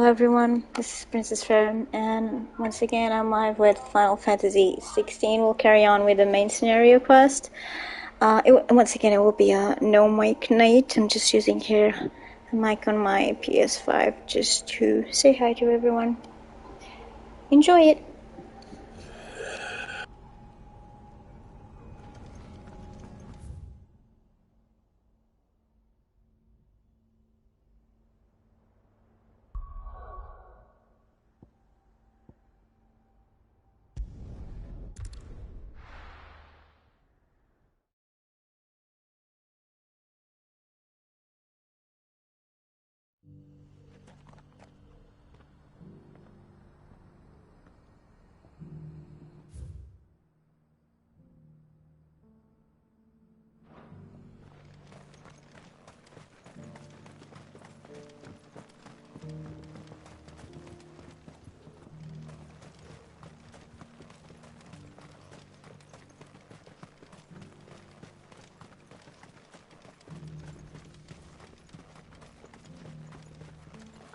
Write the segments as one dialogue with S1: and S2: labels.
S1: everyone, this is Princess Farron, and once again I'm live with Final Fantasy XVI. We'll carry on with the main scenario quest. Once again, it will be a no mic night. I'm just using here the mic on my PS5 just to say hi to everyone. Enjoy it!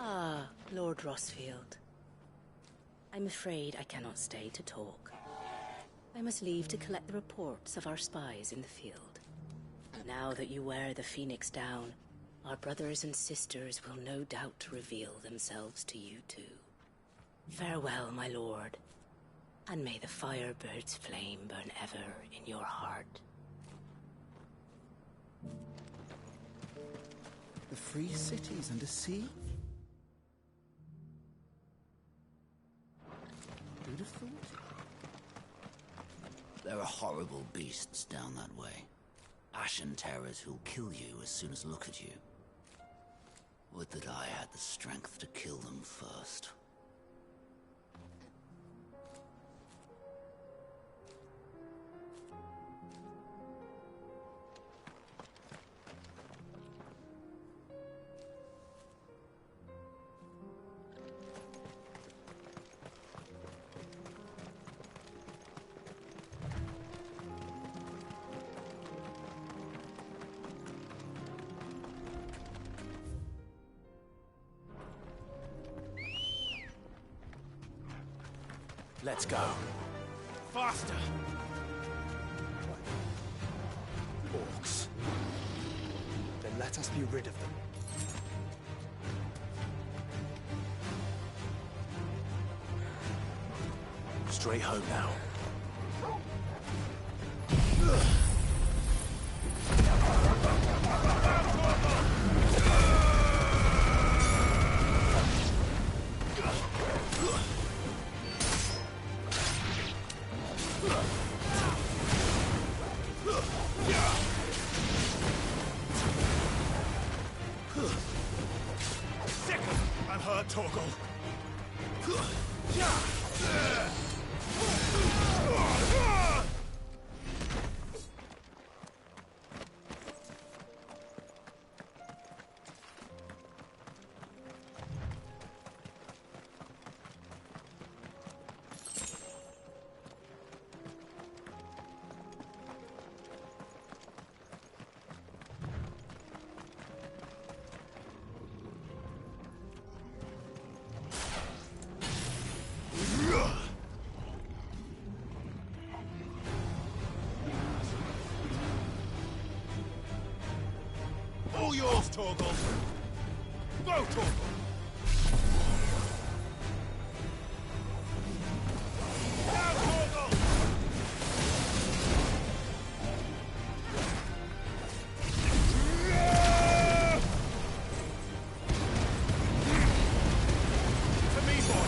S2: Ah, Lord Rossfield. I'm afraid I cannot stay to talk. I must leave to collect the reports of our spies in the field. Now that you wear the Phoenix down, our brothers and sisters will no doubt reveal themselves to you too. Farewell, my lord, and may the Firebird's flame burn ever in your heart.
S3: The free cities under siege? Who'd have thought it?
S4: There are horrible beasts down that way. Ashen terrors who'll kill you as soon as look at you. Would that I had the strength to kill them first.
S3: Let's go. Faster! Orcs. Then let us be rid of them. Straight home now. I'm hurt, Torgal. All yours, Torgal. Go, Torgal. Down, Torgal. To me, boy.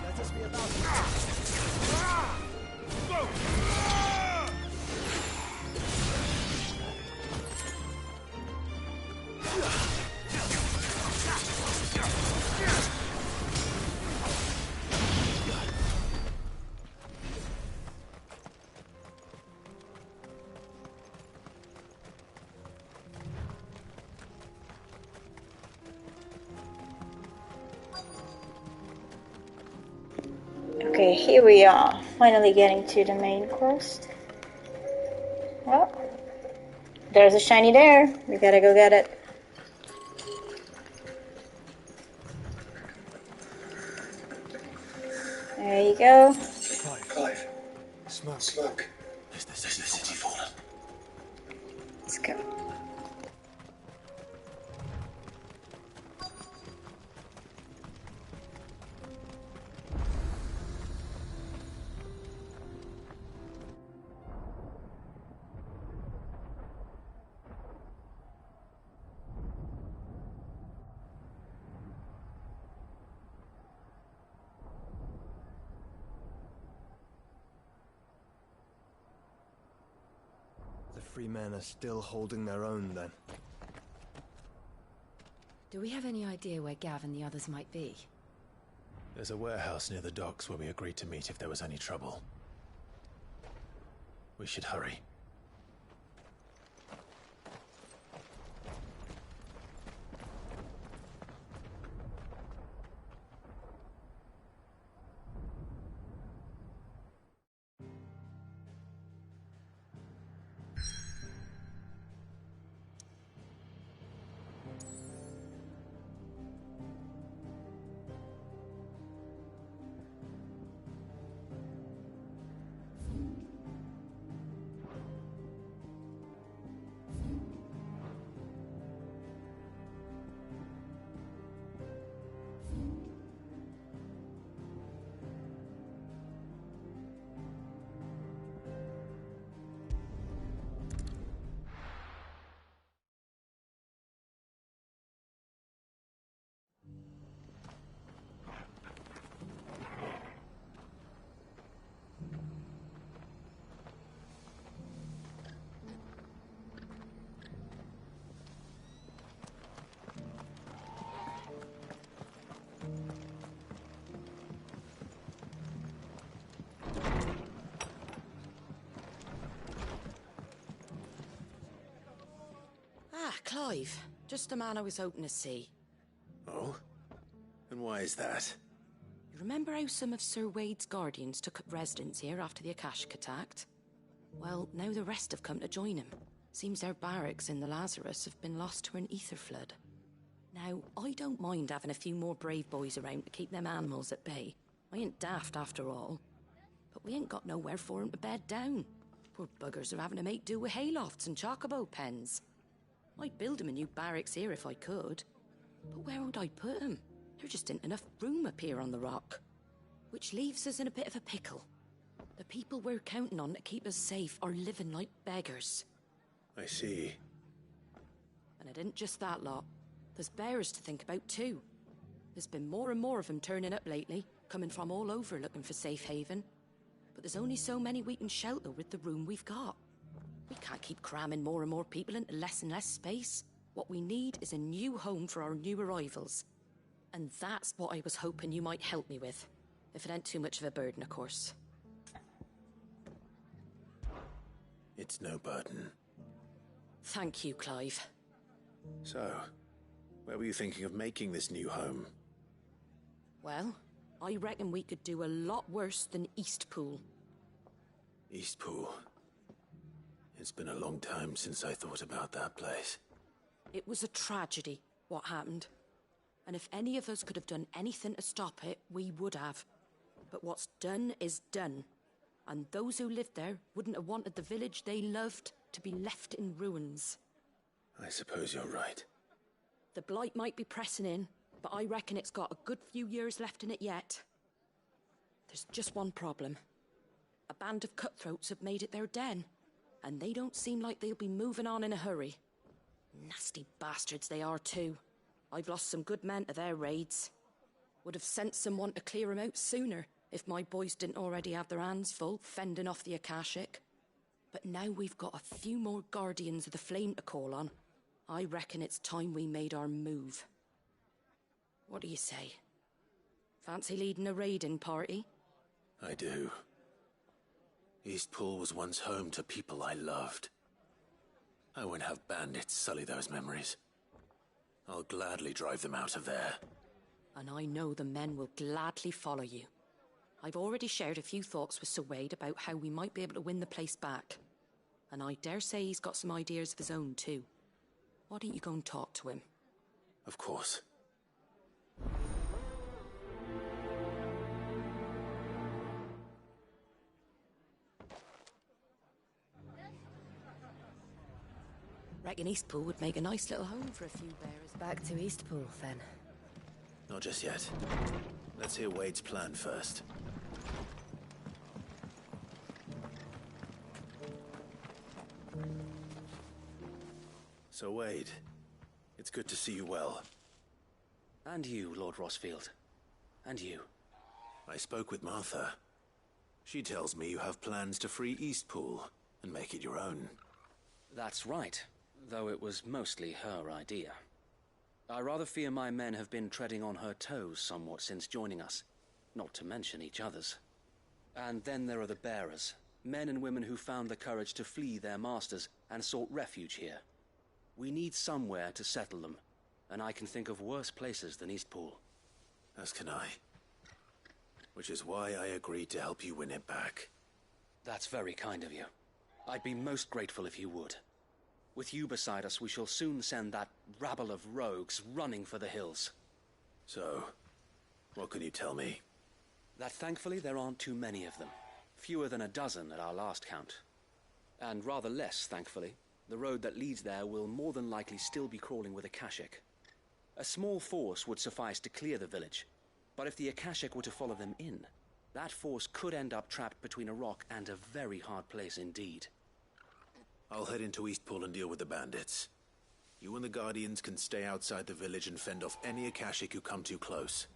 S3: Let us be about
S1: Okay, here we are, finally getting to the main quest. Well, there's a shiny there. We gotta go get it. There you go.
S3: Clive. Smoke.
S4: Is the city fallen?
S1: Let's go.
S3: The free men are still holding their own, then.
S2: Do we have any idea where Gav and the others might be?
S5: There's a warehouse near the docks where we agreed to meet if there was any trouble. We should hurry.
S2: Ah, Clive. Just the man I was hoping to see.
S5: Oh? And why is that?
S2: You remember how some of Sir Wade's guardians took up residence here after the Akashic attacked? Well, now the rest have come to join him. Seems their barracks in the Lazarus have been lost to an ether flood. Now, I don't mind having a few more brave boys around to keep them animals at bay. I ain't daft after all. But we ain't got nowhere for 'em to bed down. Poor buggers are having to make do with haylofts and chocobo pens. I'd build 'em a new barracks here if I could. But where would I put 'em? There just ain't enough room up here on the rock. Which leaves us in a bit of a pickle. The people we're counting on to keep us safe are living like beggars.
S5: I see.
S2: And it ain't just that lot. There's bears to think about too. There's been more and more of them turning up lately, coming from all over looking for safe haven. But there's only so many we can shelter with the room we've got. We can't keep cramming more and more people into less and less space. What we need is a new home for our new arrivals. And that's what I was hoping you might help me with. If it ain't too much of a burden, of course.
S5: It's no burden.
S2: Thank you, Clive.
S5: So, where were you thinking of making this new home?
S2: Well, I reckon we could do a lot worse than Eastpool.
S5: Eastpool. It's been a long time since I thought about that place.
S2: It was a tragedy, what happened. And if any of us could have done anything to stop it, we would have. But what's done is done. And those who lived there wouldn't have wanted the village they loved to be left in ruins.
S5: I suppose you're right.
S2: The blight might be pressing in, but I reckon it's got a good few years left in it yet. There's just one problem. A band of cutthroats have made it their den, and they don't seem like they'll be moving on in a hurry. Nasty bastards they are too. I've lost some good men to their raids. Would have sent someone to clear 'em out sooner, if my boys didn't already have their hands full fending off the Akashic. But now we've got a few more guardians of the flame to call on. I reckon it's time we made our move. What do you say? Fancy leading a raiding party?
S5: I do. Eastpool was once home to people I loved. I won't have bandits sully those memories. I'll gladly drive them out of there.
S2: And I know the men will gladly follow you. I've already shared a few thoughts with Sir Wade about how we might be able to win the place back. And I dare say he's got some ideas of his own too. Why don't you go and talk to him?
S5: Of course.
S2: Reckon Eastpool would make a nice little home for a few bearers.
S6: Back to Eastpool, then.
S5: Not just yet. Let's hear Wade's plan first. So Wade, it's good to see you well.
S7: And you, Lord Rosfield. And you.
S5: I spoke with Martha. She tells me you have plans to free Eastpool and make it your own.
S7: That's right, though it was mostly her idea. I rather fear my men have been treading on her toes somewhat since joining us, not to mention each other's. And then there are the bearers, men and women who found the courage to flee their masters and sought refuge here. We need somewhere to settle them, and I can think of worse places than Eastpool.
S5: As can I. Which is why I agreed to help you win it back.
S7: That's very kind of you. I'd be most grateful if you would. With you beside us, we shall soon send that rabble of rogues running for the hills.
S5: So, what can you tell me?
S7: That thankfully there aren't too many of them. Fewer than a dozen at our last count. And rather less, thankfully. The road that leads there will more than likely still be crawling with Akashic. A small force would suffice to clear the village, but if the Akashic were to follow them in, that force could end up trapped between a rock and a very hard place indeed.
S5: I'll head into Eastpool and deal with the bandits. You and the Guardians can stay outside the village and fend off any Akashic who come too close.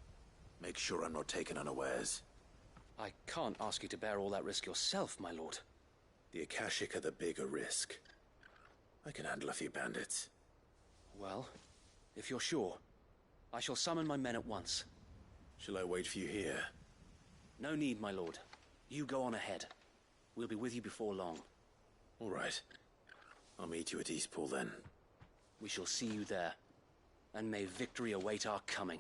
S5: Make sure I'm not taken unawares.
S7: I can't ask you to bear all that risk yourself, my lord.
S5: The Akashic are the bigger risk. I can handle a few bandits.
S7: Well, if you're sure, I shall summon my men at once.
S5: Shall I wait for you here?
S7: No need, my lord. You go on ahead. We'll be with you before long.
S5: All right. I'll meet you at Eastpool then.
S7: We shall see you there. And may victory await our coming.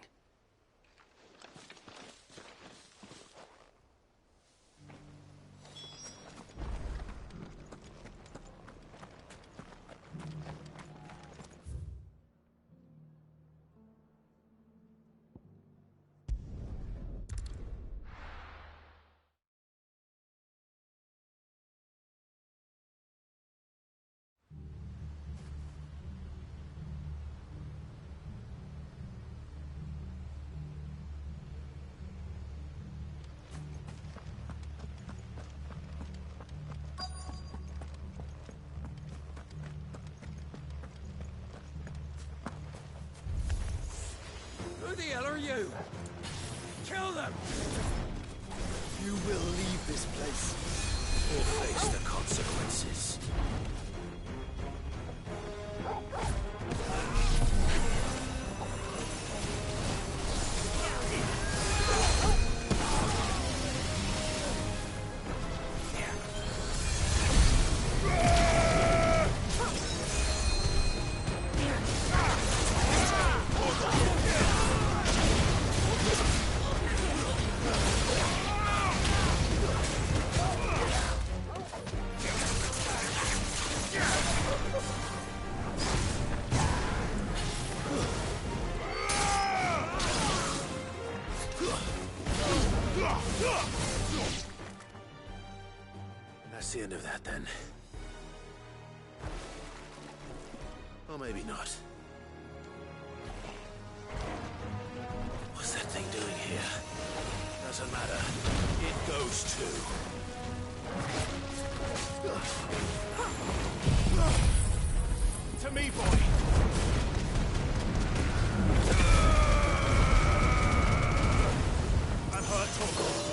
S7: hell are you? Kill them!
S3: You will leave this place.
S5: Or face the consequences. That's the end of that, then. Or maybe not. What's that thing doing here? Doesn't matter. It goes too.
S3: To me, boy! I'm hurt, Torgal.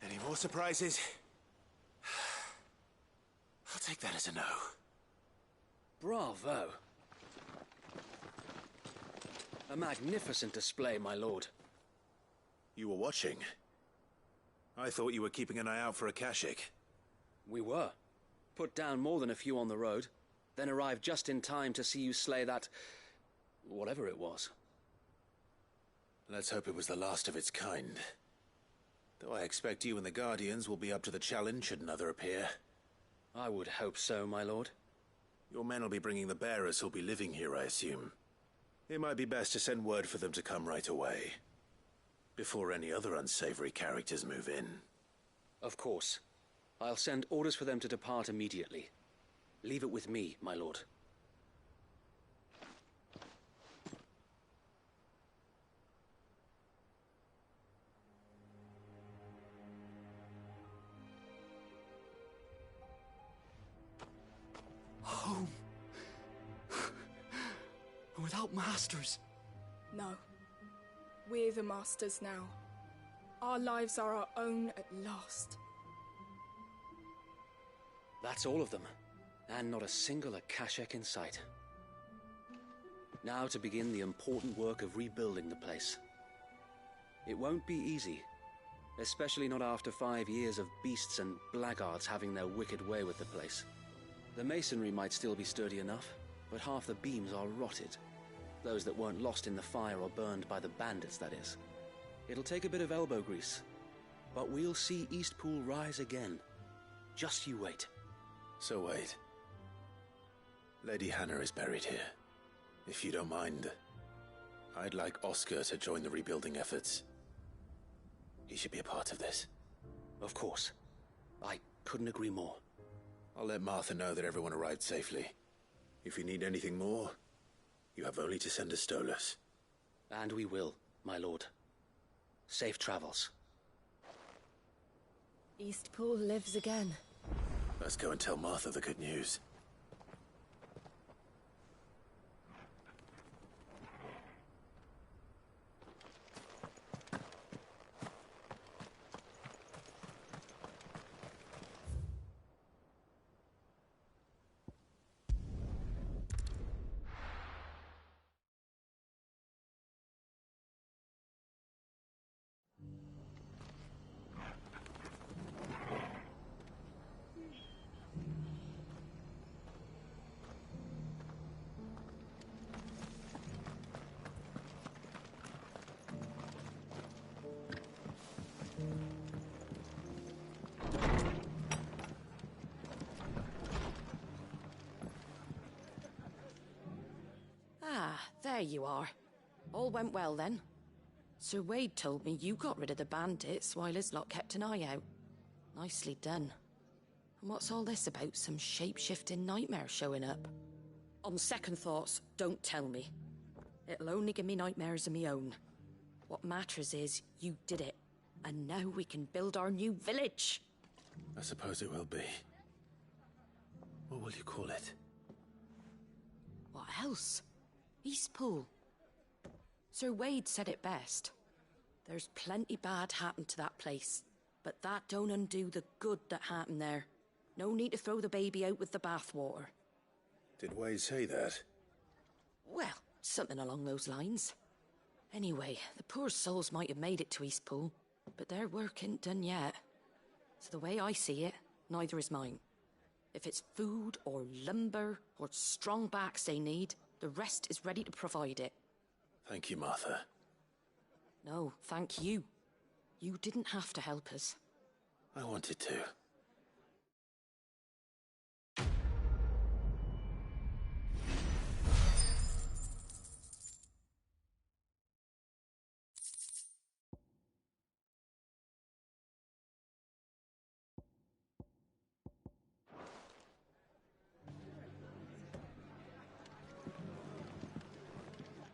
S5: Any more surprises? I'll take that as a no.
S7: Bravo. A magnificent display, my lord.
S5: You were watching. I thought you were keeping an eye out for a Kashik.
S7: We were. Put down more than a few on the road, then arrived just in time to see you slay that... whatever it was.
S5: Let's hope it was the last of its kind. Though I expect you and the Guardians will be up to the challenge should another appear.
S7: I would hope so, my lord.
S5: Your men will be bringing the bearers who'll be living here, I assume. It might be best to send word for them to come right away, before any other unsavory characters move in.
S7: Of course. I'll send orders for them to depart immediately. Leave it with me, my lord.
S3: without masters.
S6: No. We're the masters now. Our lives are our own at last.
S7: That's all of them, and not a single Akashek in sight. Now to begin the important work of rebuilding the place. It won't be easy, especially not after 5 years of beasts and blackguards having their wicked way with the place. The masonry might still be sturdy enough, but half the beams are rotted. Those that weren't lost in the fire or burned by the bandits, that is. It'll take a bit of elbow grease, but we'll see Eastpool rise again. Just you wait.
S5: So wait. Lady Hannah is buried here. If you don't mind, I'd like Oscar to join the rebuilding efforts. He should be a part of this.
S7: Of course. I couldn't agree more.
S5: I'll let Martha know that everyone arrived safely. If you need anything more, you have only to send a Stolas.
S7: And we will, my lord. Safe travels.
S2: Eastpool lives again.
S5: Let's go and tell Martha the good news.
S2: There you are. All went well then. Sir Wade told me you got rid of the bandits while his lot kept an eye out. Nicely done. And what's all this about some shape-shifting nightmare showing up? On second thoughts, don't tell me. It'll only give me nightmares of me own. What matters is you did it. And now we can build our new village.
S5: I suppose it will be. What will you call it?
S2: What else? Eastpool. Sir Wade said it best. There's plenty bad happened to that place, but that don't undo the good that happened there. No need to throw the baby out with the bathwater.
S5: Did Wade say that?
S2: Well, something along those lines. Anyway, the poor souls might have made it to Eastpool, but their work ain't done yet. So the way I see it, neither is mine. If it's food or lumber or strong backs they need, the rest is ready to provide it.
S5: Thank you, Martha.
S2: No, thank you. You didn't have to help us.
S5: I wanted to.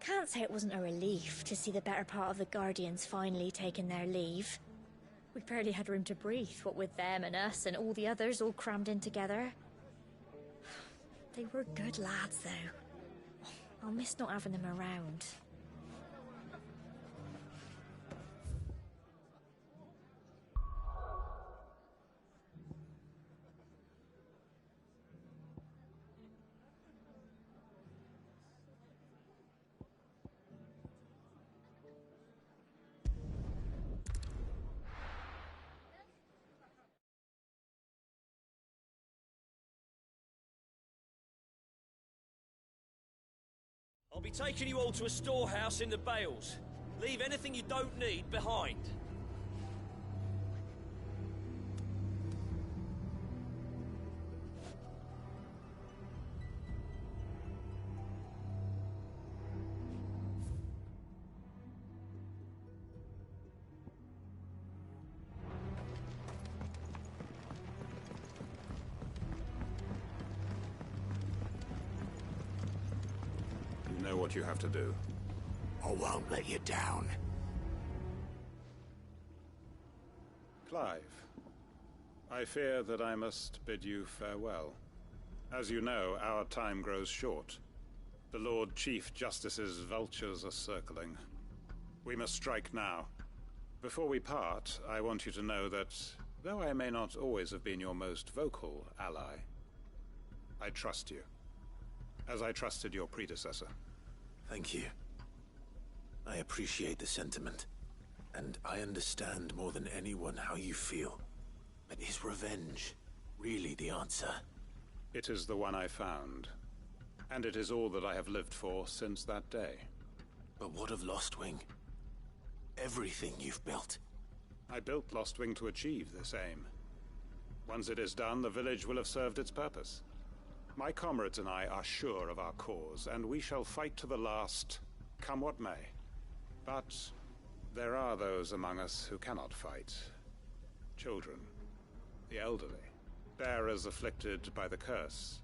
S8: Can't say it wasn't a relief to see the better part of the Guardians finally taking their leave. We barely had room to breathe, what with them and us and all the others all crammed in together. They were good lads, though. I'll miss not having them around.
S9: I'll be taking you all to a storehouse in the Bales. Leave anything you don't need behind.
S10: You know what you have to do.
S3: I won't let you down.
S10: Clive, I fear that I must bid you farewell. As you know, our time grows short. The Lord Chief Justice's vultures are circling. We must strike now. Before we part, I want you to know that, though I may not always have been your most vocal ally, I trust you, as I trusted your predecessor.
S5: Thank you. I appreciate the sentiment, and I understand more than anyone how you feel. But is revenge really the answer?
S10: It is the one I found, and it is all that I have lived for since that day.
S5: But what of Lostwing? Everything you've built.
S10: I built Lostwing to achieve this aim. Once it is done, the village will have served its purpose. My comrades and I are sure of our cause, and we shall fight to the last, come what may. But there are those among us who cannot fight. Children, the elderly, bearers afflicted by the curse.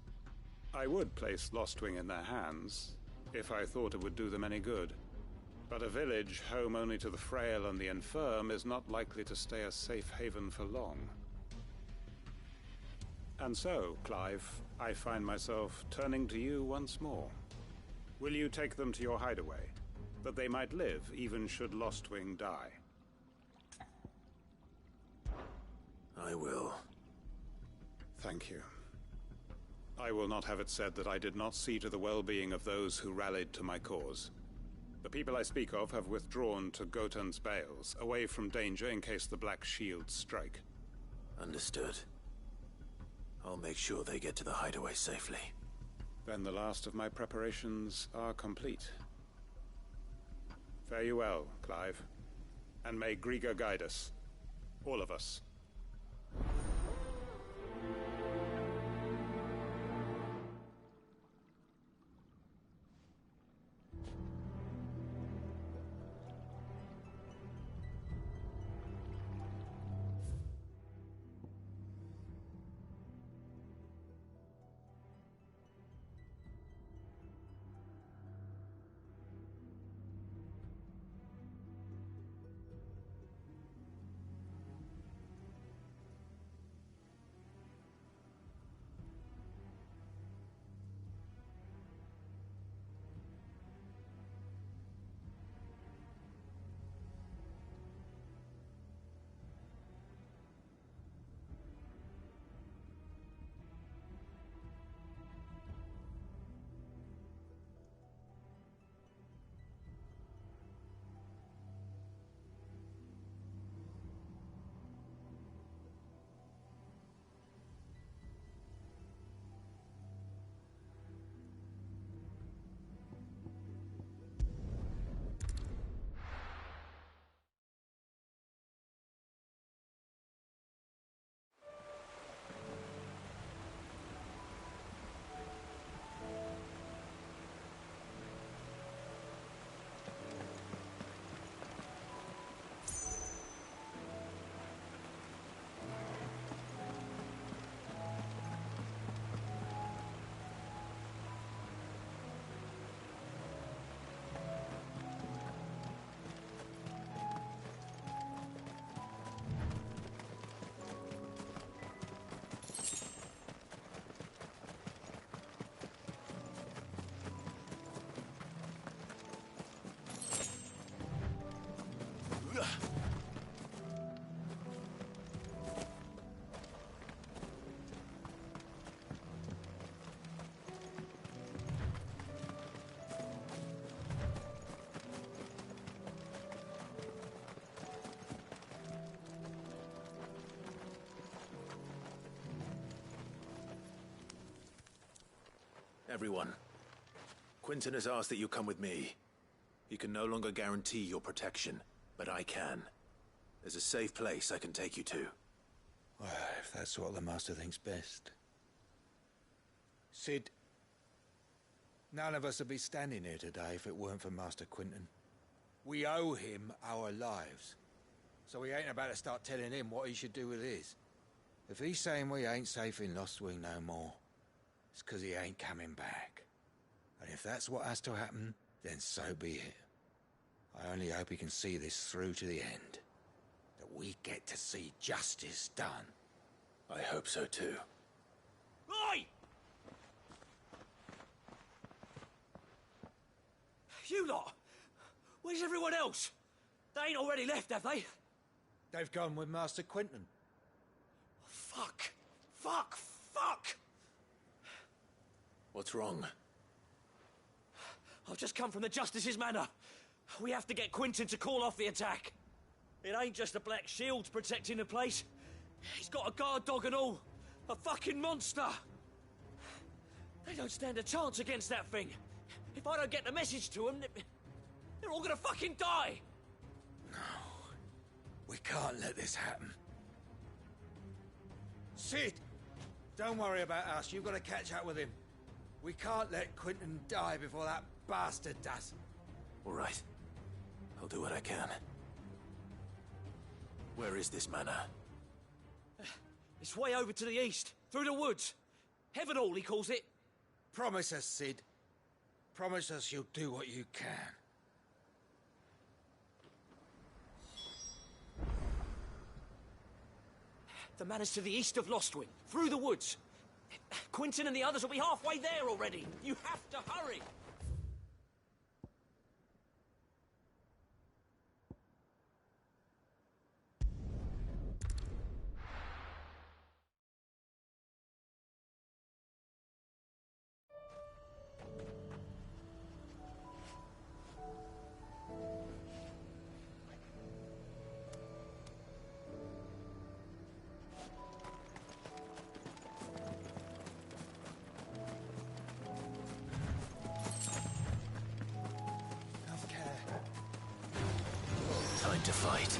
S10: I would place Lostwing in their hands, if I thought it would do them any good. But a village home only to the frail and the infirm is not likely to stay a safe haven for long. And so, Clive, I find myself turning to you once more. Will you take them to your hideaway, that they might live even should Lostwing die?
S5: I will.
S10: Thank you. I will not have it said that I did not see to the well-being of those who rallied to my cause. The people I speak of have withdrawn to Gotan's Bales, away from danger in case the Black Shields strike.
S5: Understood. I'll make sure they get to the hideaway safely.
S10: Then the last of my preparations are complete. Fare you well, Clive. And may Griga guide us. All of us.
S5: Everyone, Quinton has asked that you come with me. He can no longer guarantee your protection, but I can. There's a safe place I can take you to.
S11: Well, if that's what the Master thinks best. Sid, none of us would be standing here today if it weren't for Master Quinton. We owe him our lives. So we ain't about to start telling him what he should do with his. If he's saying we ain't safe in Lostwing no more, it's 'cause he ain't coming back. And if that's what has to happen, then so be it. I only hope he can see this through to the end. That we get to see justice done.
S5: I hope so too.
S9: Oi! You lot! Where's everyone else? They ain't already left, have they?
S11: They've gone with Master Quinton.
S9: Fuck! Fuck! Fuck!
S5: What's wrong?
S9: I've just come from the Justice's Manor. We have to get Quinton to call off the attack. It ain't just the Black Shields protecting the place. He's got a guard dog and all. A fucking monster! They don't stand a chance against that thing. If I don't get the message to them, they're all gonna fucking die!
S11: No. We can't let this happen. Sid! Don't worry about us. You've got to catch up with him. We can't let Quinton die before that bastard does.
S5: All right. I'll do what I can. Where is this manor?
S9: It's way over to the east, through the woods. Heaven Hall, he calls it.
S11: Promise us, Sid. Promise us you'll do what you can.
S9: The manor's to the east of Lostwing, through the woods. Quinton and the others will be halfway there already. You have to hurry.
S5: Time to fight.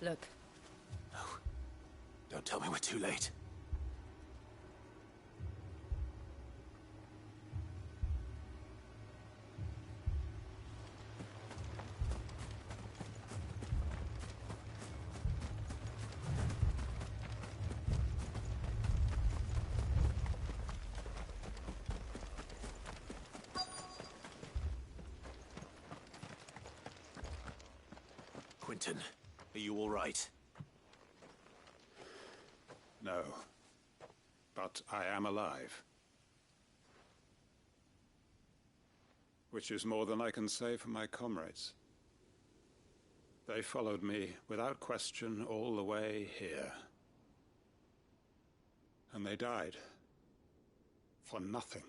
S2: Look.
S5: No. Don't tell me we're too late. Quinton, are you all right?
S10: No. But I am alive. Which is more than I can say for my comrades. They followed me without question all the way here. And they died. For nothing.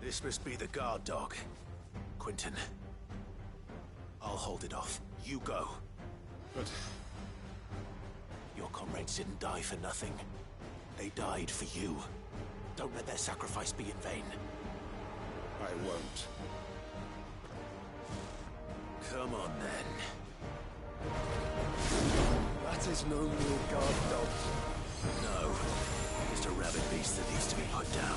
S5: This must be the guard dog. Quinton. I'll hold it off. You go.
S10: But...
S5: your comrades didn't die for nothing. They died for you. Don't let their sacrifice be in vain.
S10: I won't.
S5: Come on, then.
S3: That is no mere guard dog.
S5: No. a rabid beast that needs to be put down.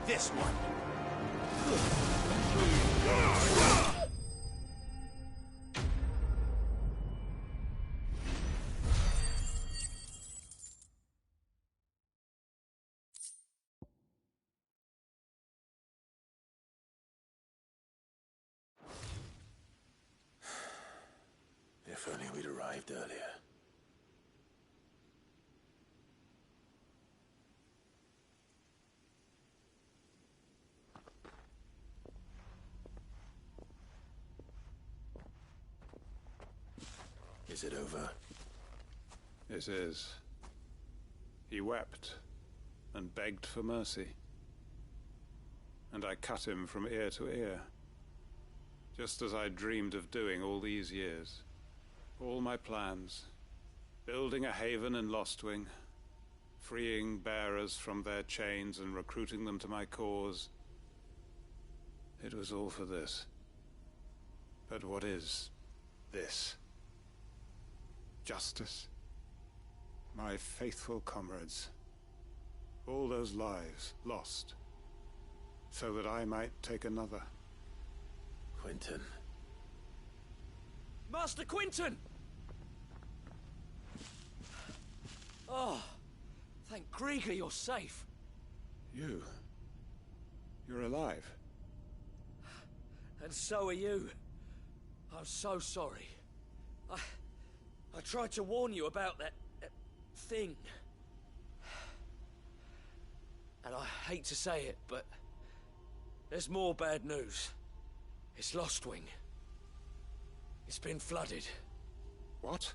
S3: This one.
S5: If only we'd arrived earlier. Is it over?
S10: It is. He wept and begged for mercy. And I cut him from ear to ear, just as I dreamed of doing all these years. All my plans, building a haven in Lostwing, freeing bearers from their chains and recruiting them to my cause. It was all for this. But what is this? Justice? My faithful comrades. All those lives lost, so that I might take another.
S5: Quentin.
S9: Master Quentin! Oh, thank Grieger you're safe.
S10: You're alive.
S9: And so are you. I'm so sorry. I tried to warn you about that thing. And I hate to say it, but there's more bad news. It's Lostwing. It's been flooded.
S10: What?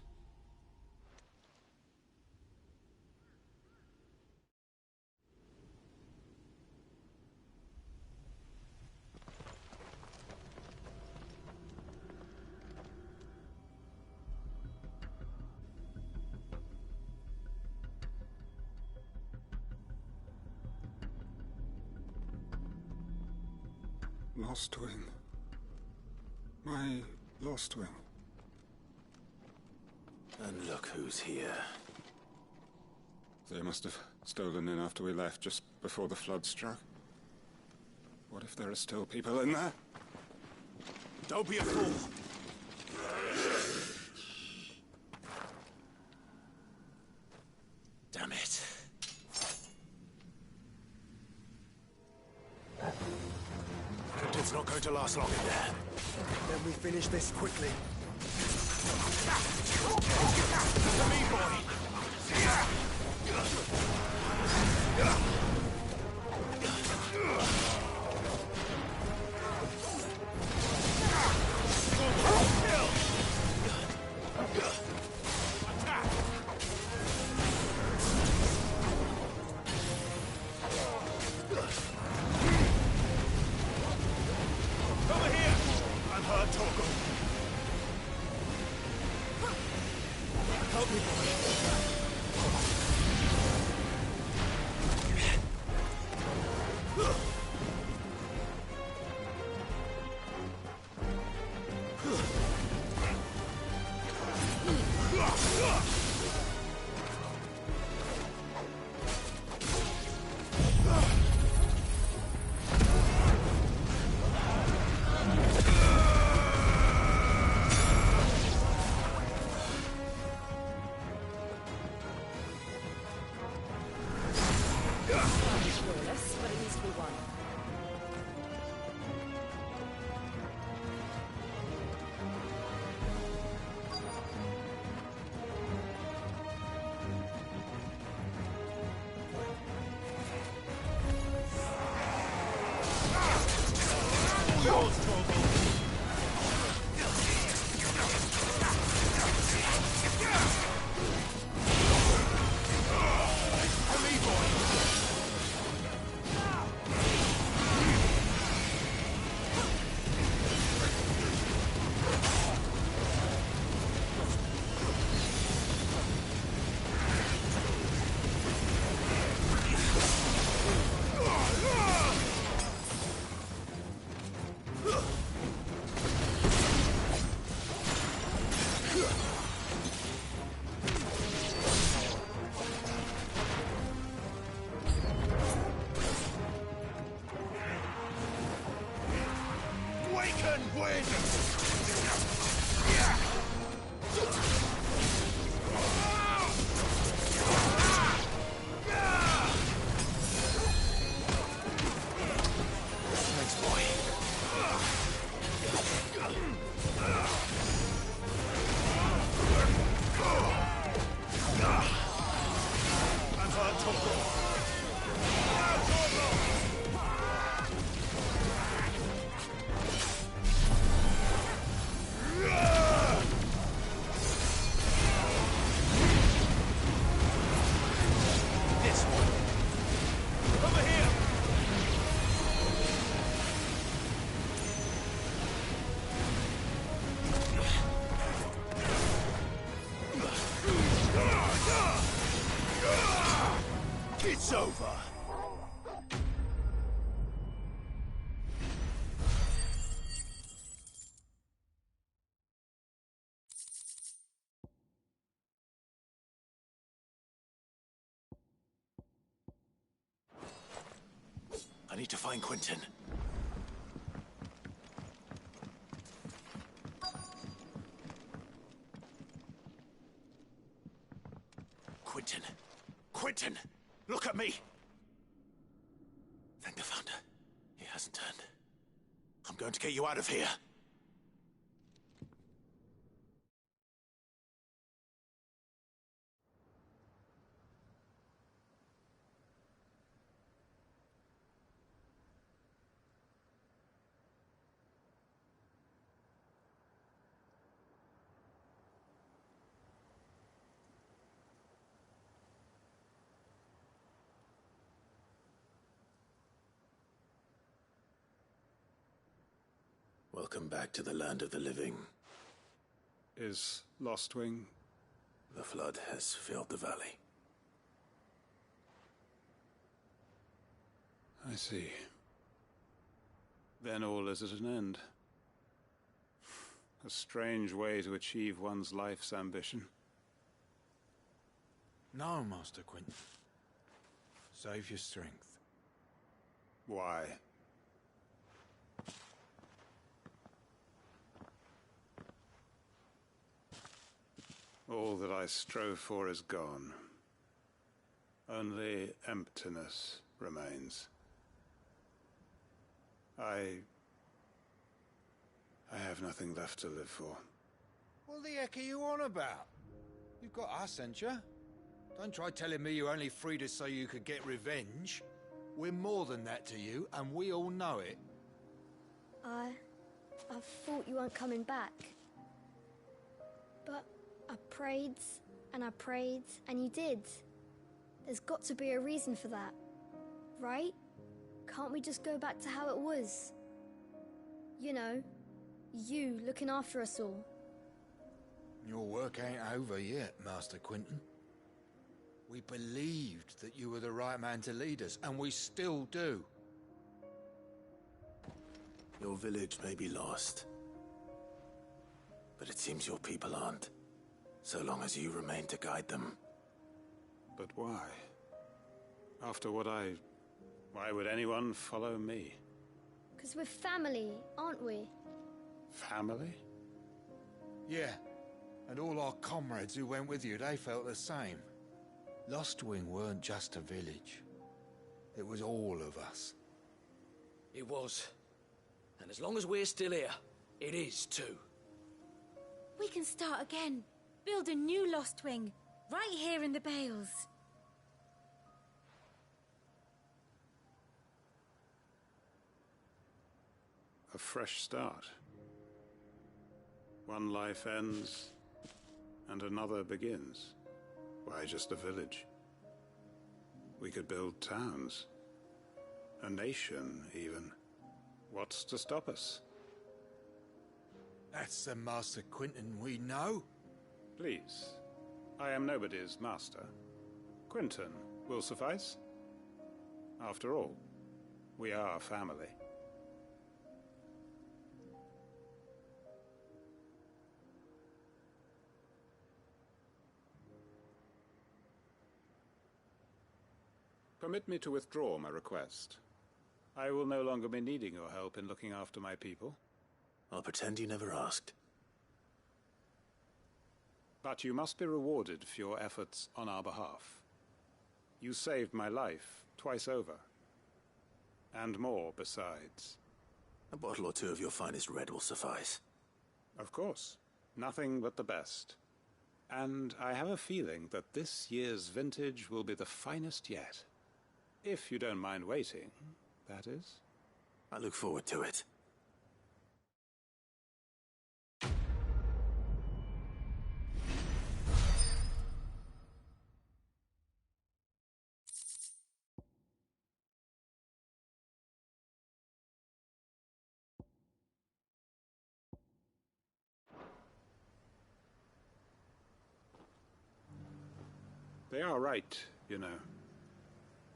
S10: Lostwing. My Lostwing.
S5: And look who's here.
S10: They must have Stolen in after we left, just before the flood struck. What if there are still people in there?
S3: Don't be a fool! Damn it. It's not going to last long in there.
S12: Then we finish this quickly.
S3: To me, boy!
S12: It's over.
S3: I need to find Quentin. Quentin! Quentin! Look at me! Thank the Founder. He hasn't turned. I'm going to get you out of here. Welcome back to the land of the living.
S10: Is Lostwing?
S5: The flood has filled the valley.
S10: I see. Then all is at an end. A strange way to achieve one's life's ambition.
S11: No, Master Quentin. Save your strength.
S10: Why? All that I strove for is gone. Only emptiness remains. I have nothing left to live for.
S11: What the heck are you on about? You've got us, ain't you? Don't try telling me you only freed us so you could get revenge. We're more than that to you, and we all know it.
S13: I thought you weren't coming back. But I prayed, and you did. There's got to be a reason for that, right? Can't we just go back to how it was? You know, you looking after us all.
S11: Your work ain't over yet, Master Quinton. We believed that you were the right man to lead us, and we still do.
S5: Your village may be lost, but it seems your people aren't, so long as you remain to guide them.
S10: But why? After what why would anyone follow me?
S13: 'Cause we're family, aren't we?
S10: Family?
S11: Yeah, and all our comrades who went with you, they felt the same. Lostwing weren't just a village. It was all of us.
S9: It was. And as long as we're still here, it is too.
S8: We can start again. Build a new Lost Wing, right here in the Bales.
S10: A fresh start. One life ends, and another begins. Why just a village? We could build towns. A nation, even. What's to stop us?
S11: That's the Master Quinton we know.
S10: Please. I am nobody's master. Quinton will suffice. After all, we are family. Permit me to withdraw my request. I will no longer be needing your help in looking after my people.
S5: I'll pretend you never asked.
S10: But you must be rewarded for your efforts on our behalf. You saved my life twice over. And more besides.
S5: A bottle or two of your finest red will suffice.
S10: Of course. Nothing but the best. And I have a feeling that this year's vintage will be the finest yet. If you don't mind waiting, that is.
S5: I look forward to it.
S10: They are right, you know.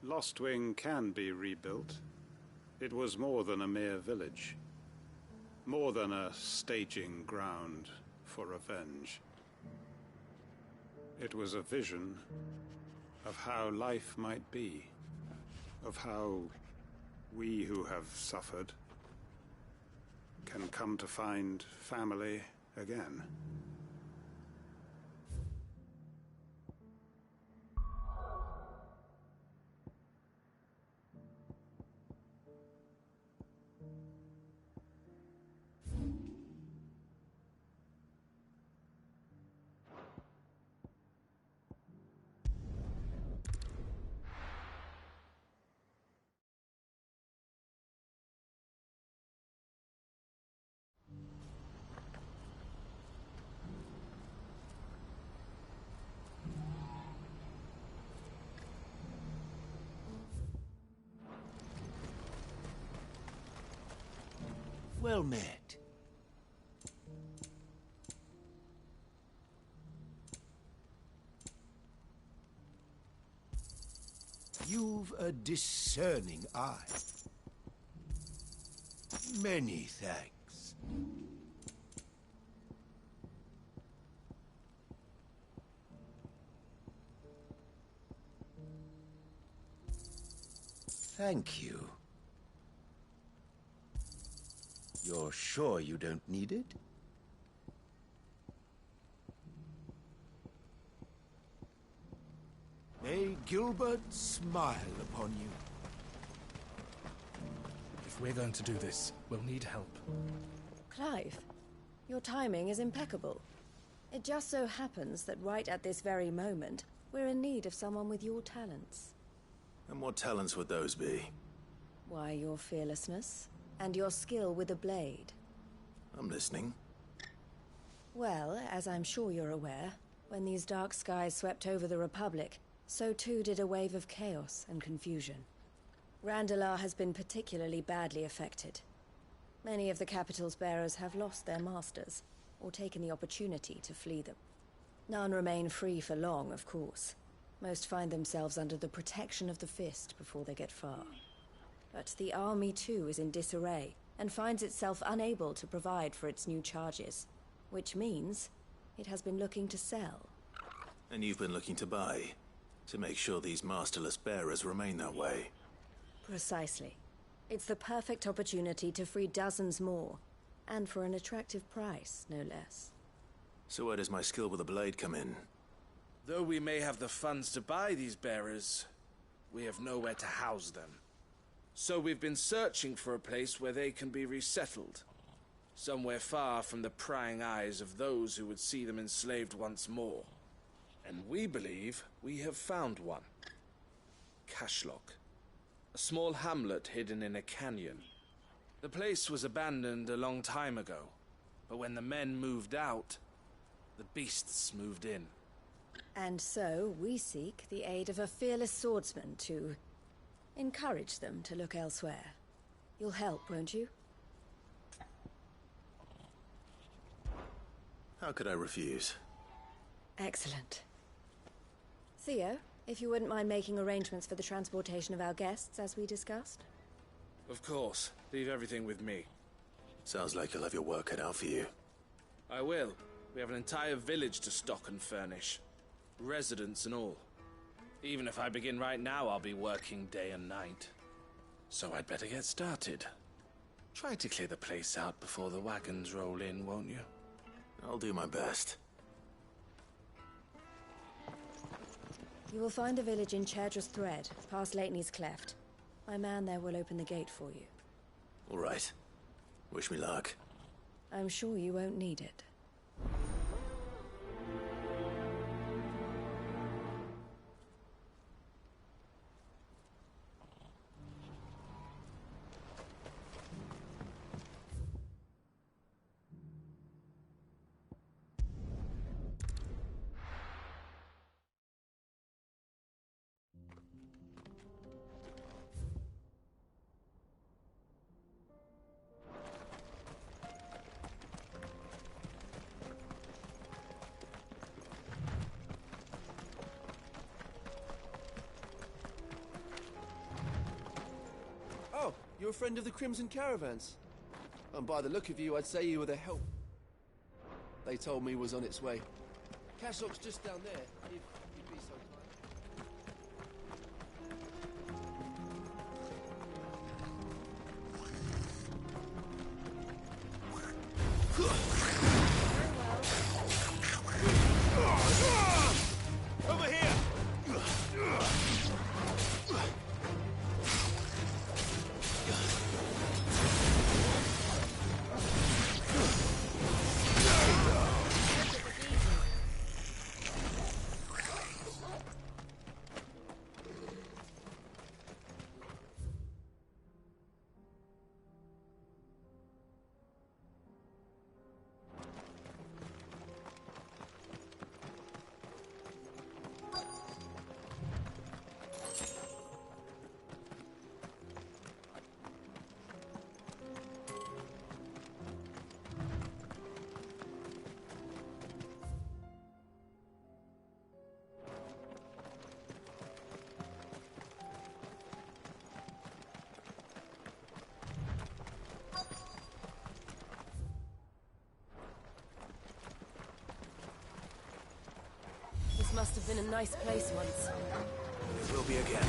S10: Lostwing can be rebuilt. It was more than a mere village. More than a staging ground for revenge. It was a vision of how life might be. Of how we who have suffered can come to find family again.
S12: Well met. You've a discerning eye. Many thanks. Thank you. You're sure you don't need it? May Gilbert smile upon you.
S3: If we're going to do this, we'll need help.
S2: Clive, your timing is impeccable. It just so happens that right at this very moment, we're in need of someone with your talents.
S5: And what talents would those be?
S2: Why, your fearlessness, and your skill with a blade.
S5: I'm listening.
S2: Well, as I'm sure you're aware, when these dark skies swept over the Republic, so too did a wave of chaos and confusion. Randalar has been particularly badly affected. Many of the capital's bearers have lost their masters, or taken the opportunity to flee them. None remain free for long, of course. Most find themselves under the protection of the Fist before they get far. But the army too is in disarray, and finds itself unable to provide for its new charges. Which means it has been looking to sell.
S5: And you've been looking to buy, to make sure these masterless bearers remain that way.
S2: Precisely. It's the perfect opportunity to free dozens more, and for an attractive price, no less.
S5: So where does my skill with a blade come in?
S14: Though we may have the funds to buy these bearers, we have nowhere to house them. So we've been searching for a place where they can be resettled. Somewhere far from the prying eyes of those who would see them enslaved once more. And we believe we have found one. Cashlock. A small hamlet hidden in a canyon. The place was abandoned a long time ago, but when the men moved out, the beasts moved in.
S2: And so we seek the aid of a fearless swordsman to encourage them to look elsewhere. You'll help, won't you?
S5: How could I refuse?
S2: Excellent. Theo, if you wouldn't mind making arrangements for the transportation of our guests, as we discussed.
S14: Of course. Leave everything with me.
S5: Sounds like you'll have your work cut out for you.
S14: I will. We have an entire village to stock and furnish. Residents and all. Even if I begin right now, I'll be working day and night. So I'd better get started. Try to clear the place out before the wagons roll in, won't you?
S5: I'll do my best.
S2: You will find a village in Chairdra's Thread, past Lateney's Cleft. My man there will open the gate for you.
S5: All right. Wish me luck.
S2: I'm sure you won't need it.
S15: Oh, you're a friend of the Crimson Caravans. And by the look of you, I'd say you were the help they told me was on its way. Cashlock's just down there, if you'd be so kind. Over here!
S2: This must have been a nice place once.
S5: It will be again.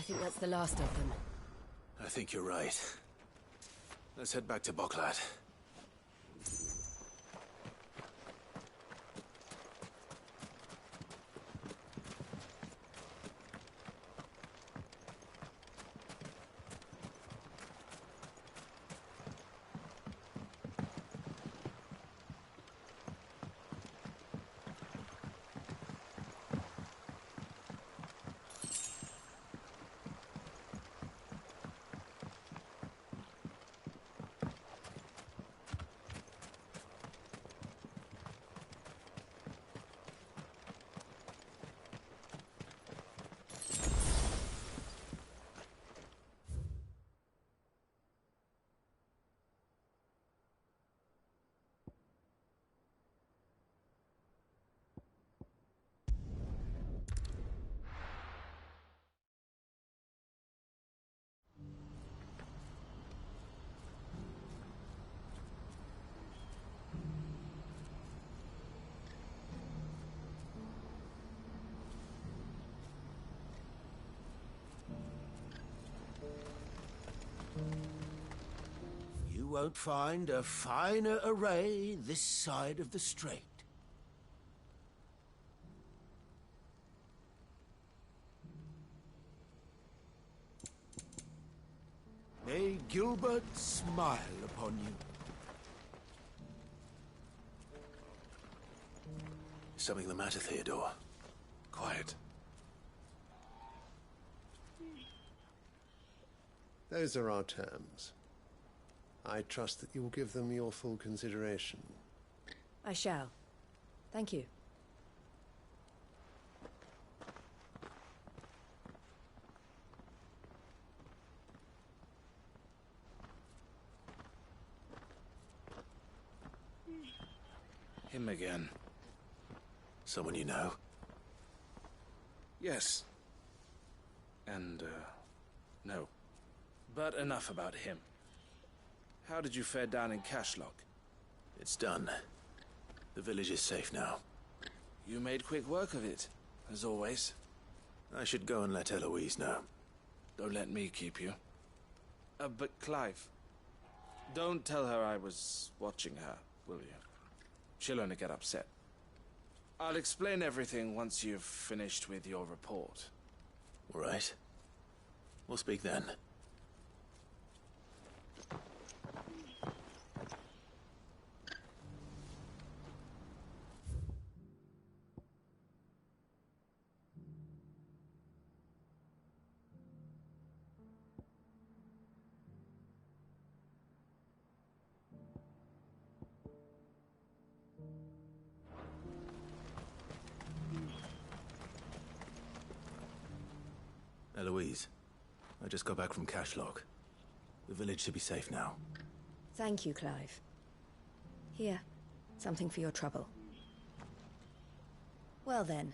S2: I think that's the last of them.
S5: I think you're right. Let's head back to Boklat.
S12: You won't find a finer array this side of the strait. May Gilbert smile upon you.
S5: Something the matter, Theodore? Quiet.
S16: Those are our terms. I trust that you will give them your full consideration.
S2: I shall. Thank you.
S14: Him again.
S5: Someone you know?
S14: Yes. And, no. But enough about him. How did you fare down in Cashlock?
S5: It's done. The village is safe now.
S14: You made quick work of it, as always.
S5: I should go and let Eloise know.
S14: Don't let me keep you. But Clive, don't tell her I was watching her, will you? She'll only get upset. I'll explain everything once you've finished with your report.
S5: All right. We'll speak then. Eloise, I just got back from Cashlock. The village should be safe now.
S2: Thank you, Clive. Here, something for your trouble. Well then,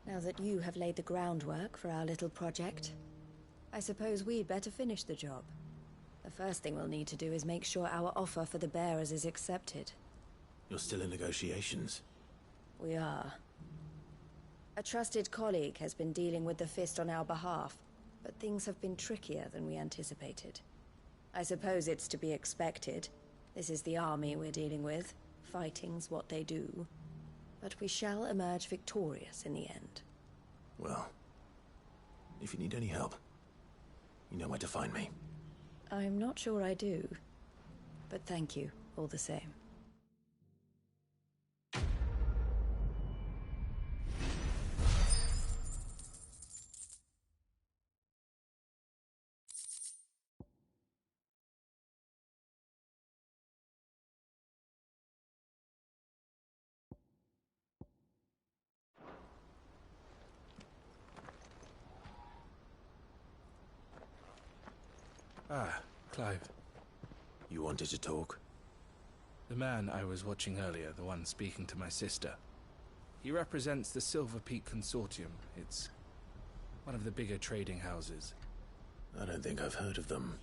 S2: now that you have laid the groundwork for our little project, I suppose we'd better finish the job. The first thing we'll need to do is make sure our offer for the bearers is accepted.
S5: You're still in negotiations?
S2: We are. A trusted colleague has been dealing with the Fist on our behalf, but things have been trickier than we anticipated. I suppose it's to be expected. This is the army we're dealing with. Fighting's what they do. But we shall emerge victorious in the end.
S5: Well, if you need any help, you know where to find me.
S2: I'm not sure I do, but thank you all the same.
S14: Ah, Clive.
S5: You wanted to talk?
S14: The man I was watching earlier, the one speaking to my sister. He represents the Silver Peak Consortium. It's one of the bigger trading houses.
S5: I don't think I've heard of them.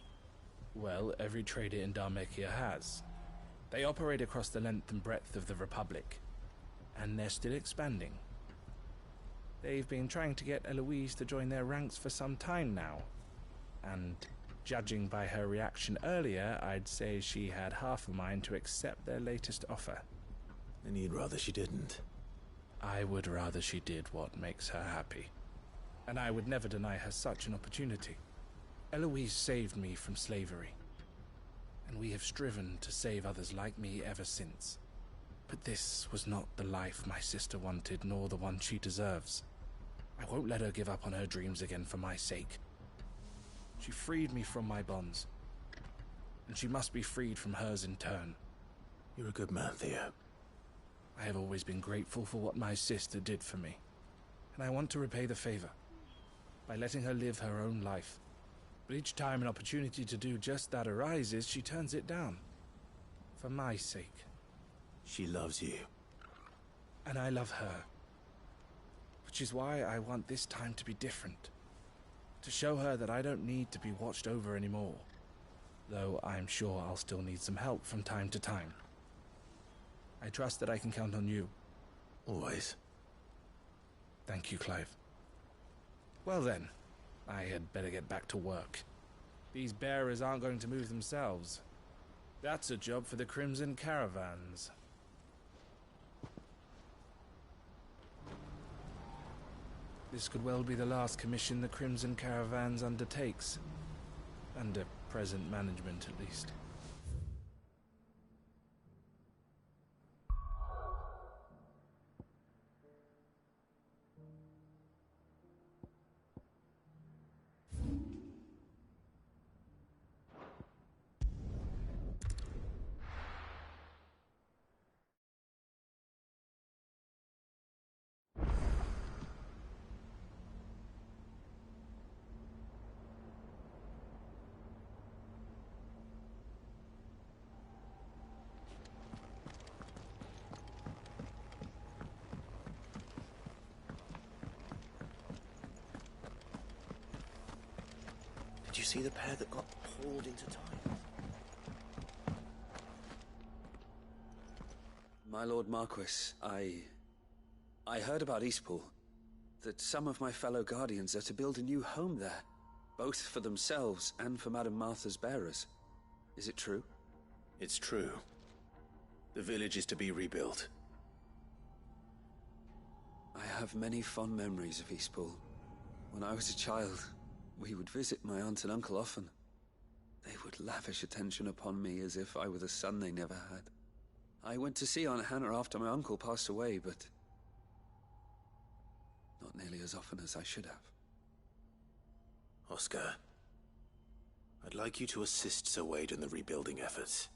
S14: Well, every trader in Dharmekia has. They operate across the length and breadth of the Republic, and they're still expanding. They've been trying to get Eloise to join their ranks for some time now, and judging by her reaction earlier, I'd say she had half a mind to accept their latest offer.
S5: And you'd rather she didn't?
S14: I would rather she did what makes her happy. And I would never deny her such an opportunity. Eloise saved me from slavery, and we have striven to save others like me ever since. But this was not the life my sister wanted, nor the one she deserves. I won't let her give up on her dreams again for my sake. She freed me from my bonds, and she must be freed from hers in turn.
S5: You're a good man, Theo.
S14: I have always been grateful for what my sister did for me, and I want to repay the favor by letting her live her own life. But each time an opportunity to do just that arises, she turns it down. For my sake.
S5: She loves you.
S14: And I love her. Which is why I want this time to be different. To show her that I don't need to be watched over anymore. Though I'm sure I'll still need some help from time to time. I trust that I can count on you.
S5: Always.
S14: Thank you, Clive. Well then, I had better get back to work. These bearers aren't going to move themselves. That's a job for the Crimson Caravans. This could well be the last commission the Crimson Caravans undertakes. Under present management, at least.
S3: Did you see the pair that got pulled into time?
S7: My Lord Marquis, I heard about Eastpool. That some of my fellow Guardians are to build a new home there. Both for themselves and for Madame Martha's bearers. Is it true?
S5: It's true. The village is to be rebuilt.
S17: I have many fond memories of Eastpool. When I was a child, we would visit my aunt and uncle often. They would lavish attention upon me as if I were the son they never had. I went to see Aunt Hannah after my uncle passed away, but not nearly as often as I should have.
S5: Oscar, I'd like you to assist Sir Wade in the rebuilding efforts.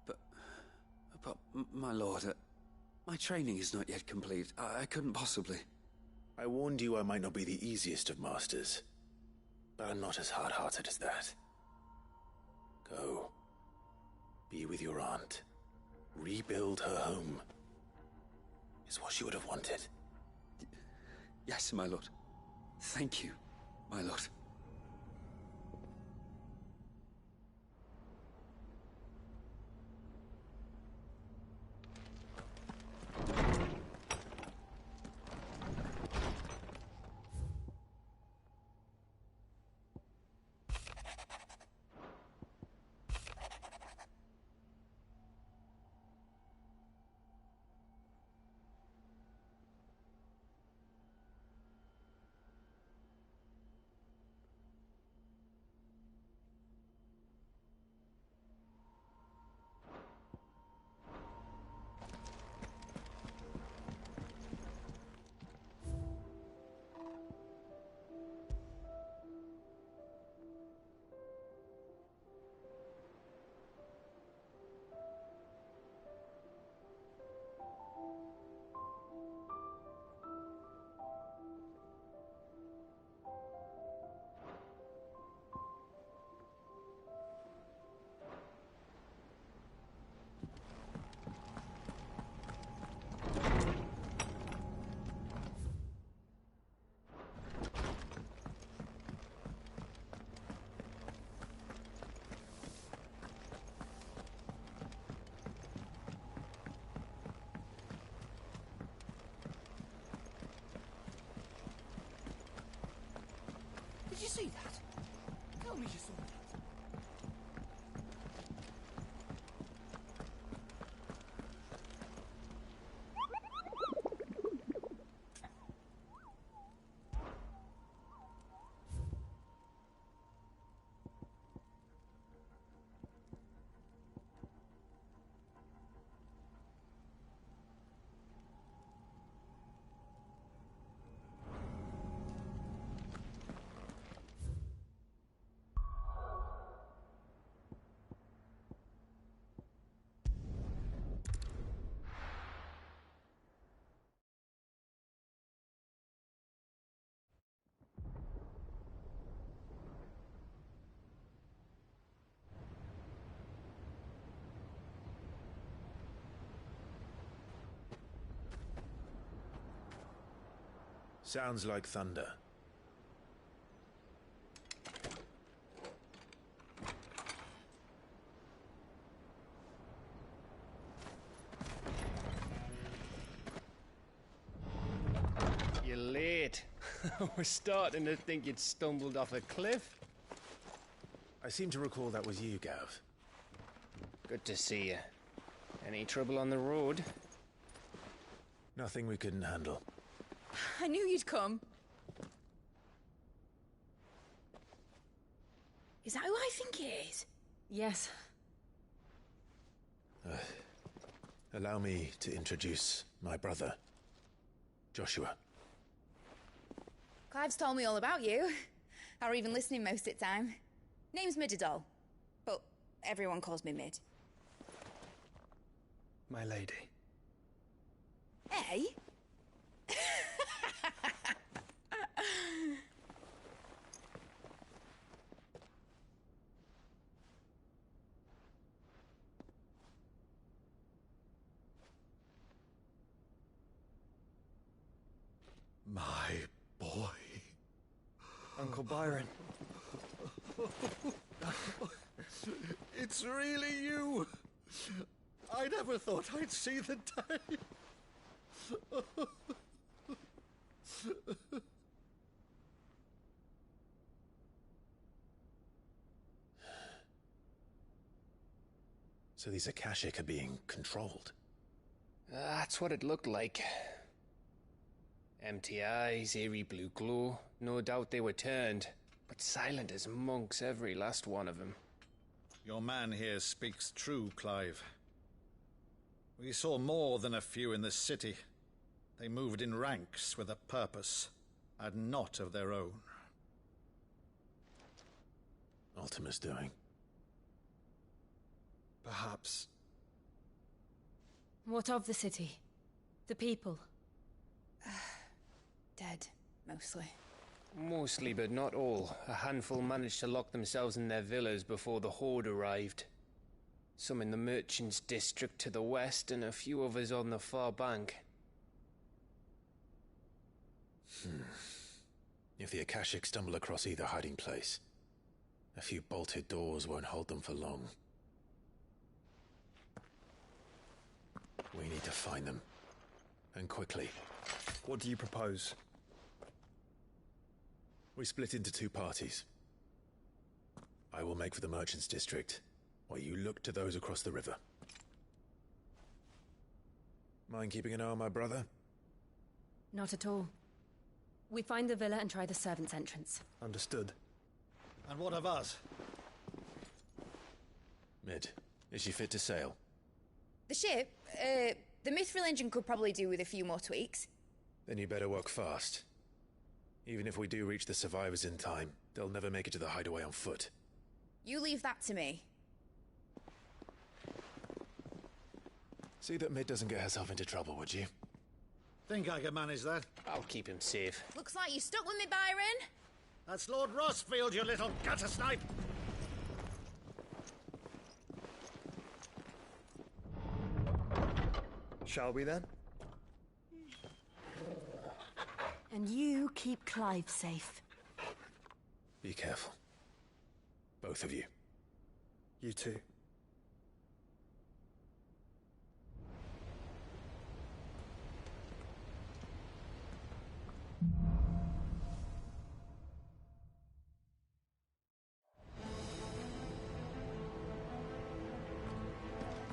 S17: But my lord, my training is not yet complete. I couldn't possibly.
S5: I warned you I might not be the easiest of masters, but I'm not as hard-hearted as that. Go. Be with your aunt. Rebuild her home. Is what she would have wanted.
S17: Yes, my lord. Thank you, my lord.
S9: Did you see that? Tell me you saw that.
S5: Sounds like thunder.
S18: You're late. I was starting to think you'd stumbled off a cliff.
S5: I seem to recall that was you, Gav.
S18: Good to see you. Any trouble on the road?
S5: Nothing we couldn't handle.
S6: I knew you'd come. Is that who I think it is?
S2: Yes.
S5: Allow me to introduce my brother, Joshua.
S19: Clive's told me all about you. Or even listening most of the time. Name's Midadol, but everyone calls me Mid.
S18: My lady.
S19: Hey?
S11: My boy.
S18: Uncle Byron.
S11: It's really you. I never thought I'd see the day.
S5: So these Akashic are being controlled.
S18: That's what it looked like. Empty eyes, eerie blue glow. No doubt they were turned, but silent as monks, every last one of them.
S20: Your man here speaks true, Clive. We saw more than a few in this city. They moved in ranks with a purpose, and not of their own.
S5: Ultima's doing.
S3: Perhaps.
S21: What of the city? The people?
S19: Dead, mostly.
S18: Mostly, but not all. A handful managed to lock themselves in their villas before the Horde arrived. Some in the merchants' district to the west, and a few others on the far bank.
S5: If the Akashic stumble across either hiding place, a few bolted doors won't hold them for long. We need to find them. And quickly.
S3: What do you propose?
S5: We split into two parties. I will make for the merchants' district, while you look to those across the river. Mind keeping an eye on my brother?
S21: Not at all. We find the villa and try the servants' entrance.
S3: Understood.
S20: And what of us?
S5: Mid, is she fit to sail?
S19: The ship, the Mithril engine could probably do with a few more tweaks.
S5: Then you better work fast. Even if we do reach the survivors in time, they'll never make it to the hideaway on foot.
S19: You leave that to me.
S5: See that Mid doesn't get herself into trouble, would you?
S20: Think I can manage that?
S18: I'll keep him safe.
S19: Looks like you stuck with me, Byron.
S20: That's Lord Rossfield, you little gutter snipe!
S3: Shall we then?
S21: And you keep Clive safe.
S5: Be careful. Both of you.
S3: You too.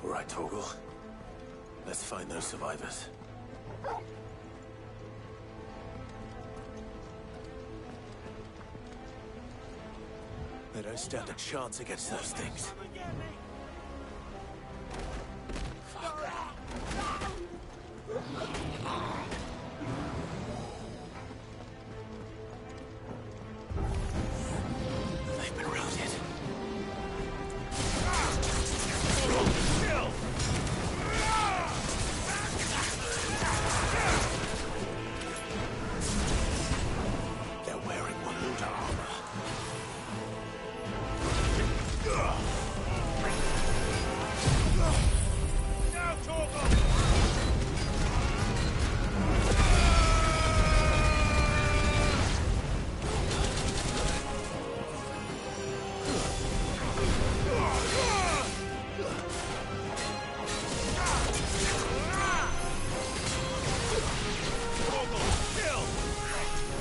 S5: All right, Torgal. Let's find those survivors. They don't stand a chance against those things. They've been routed. They're wearing Waluda armor. Now, Torgal!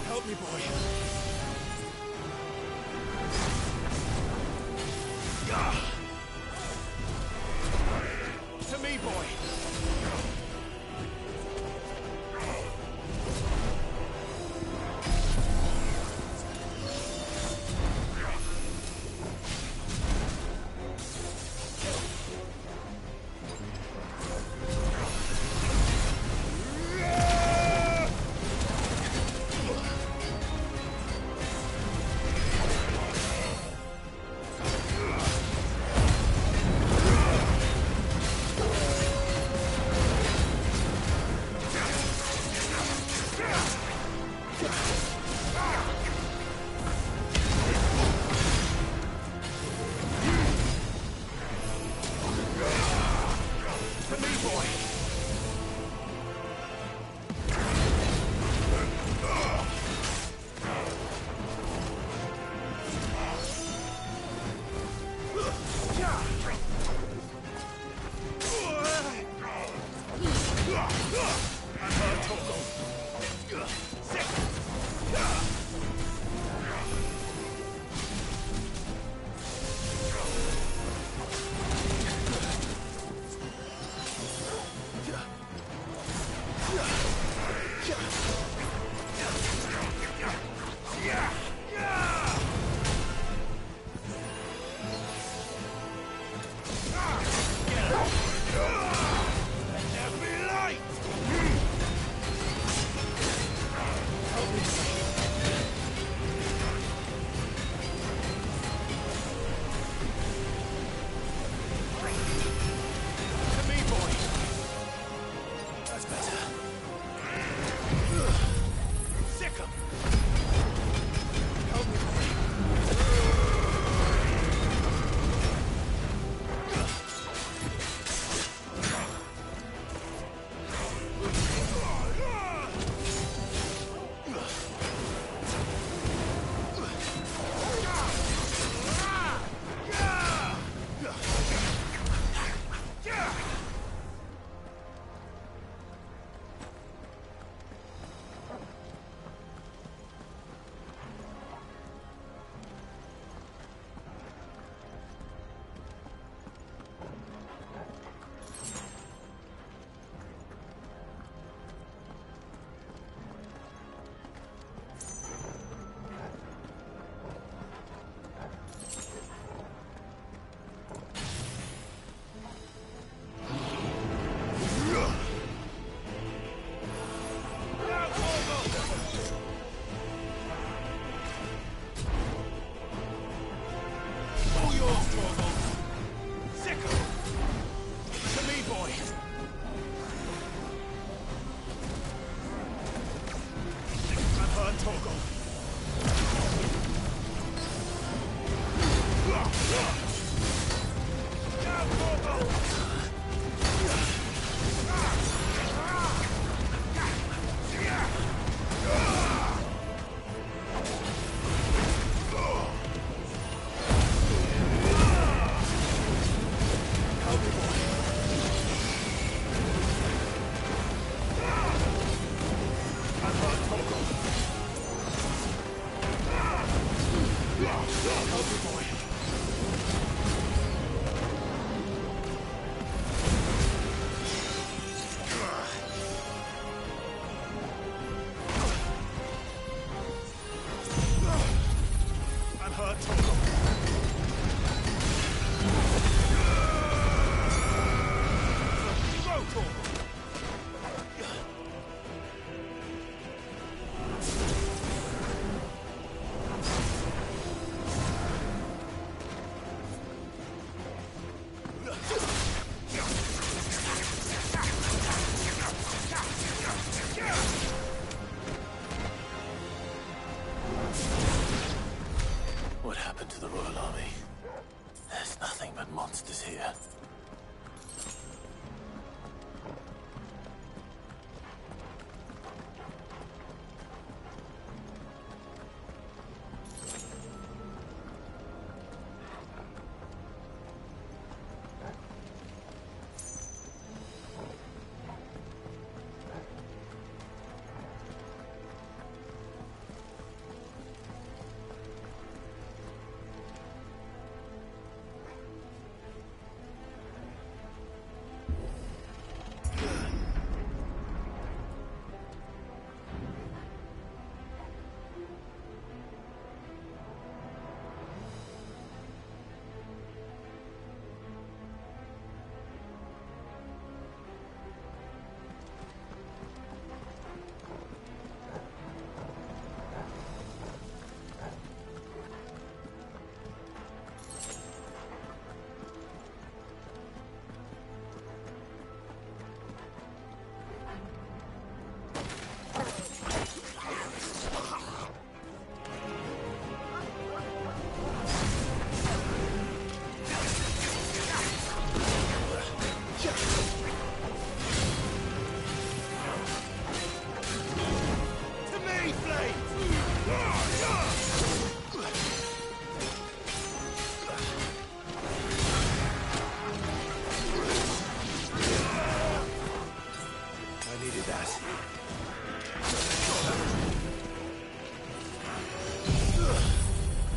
S5: Help me, boy. To me, boy. monsters here.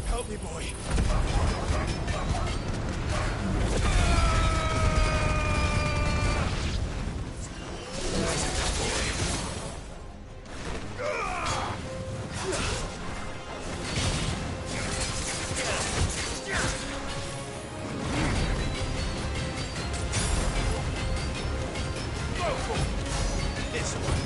S3: Help me, boy. This one.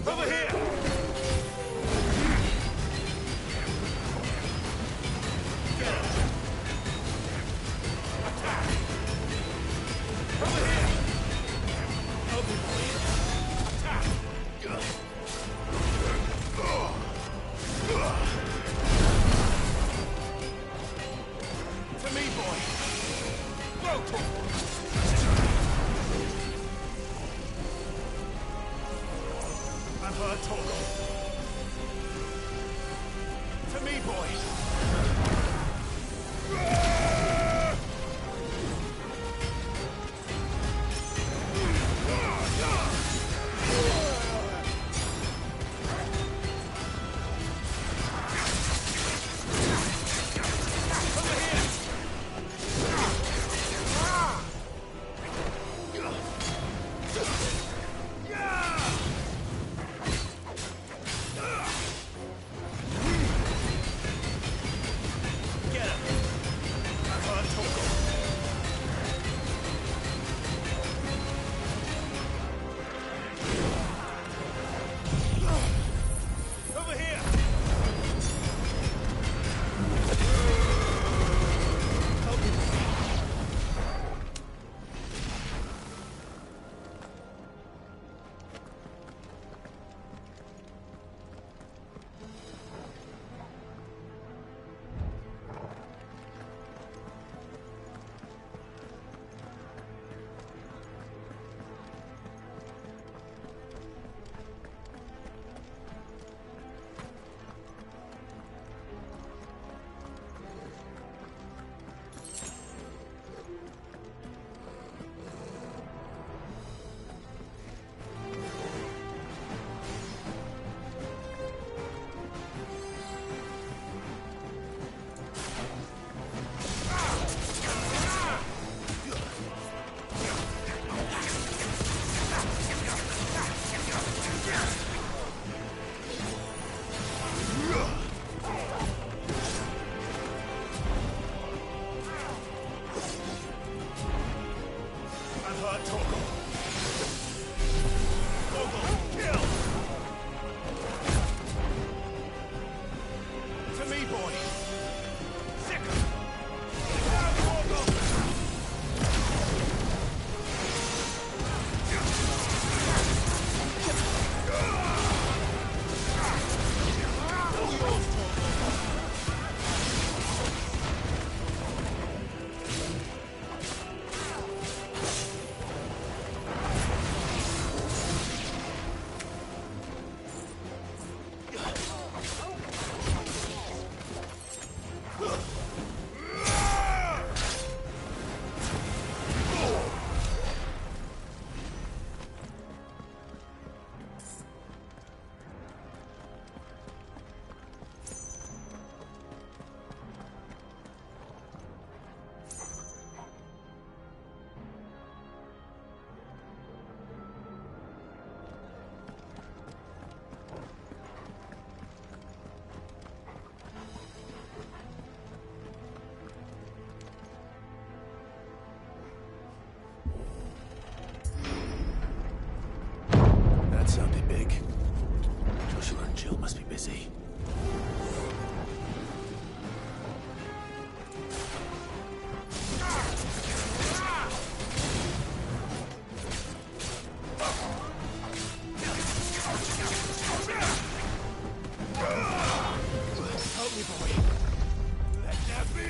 S3: Over here! Attack! Over here! Help me, boy! Attack! To me, boy! Go, I've heard talk. To me, boy.
S12: see. Help me, boy. Let that be.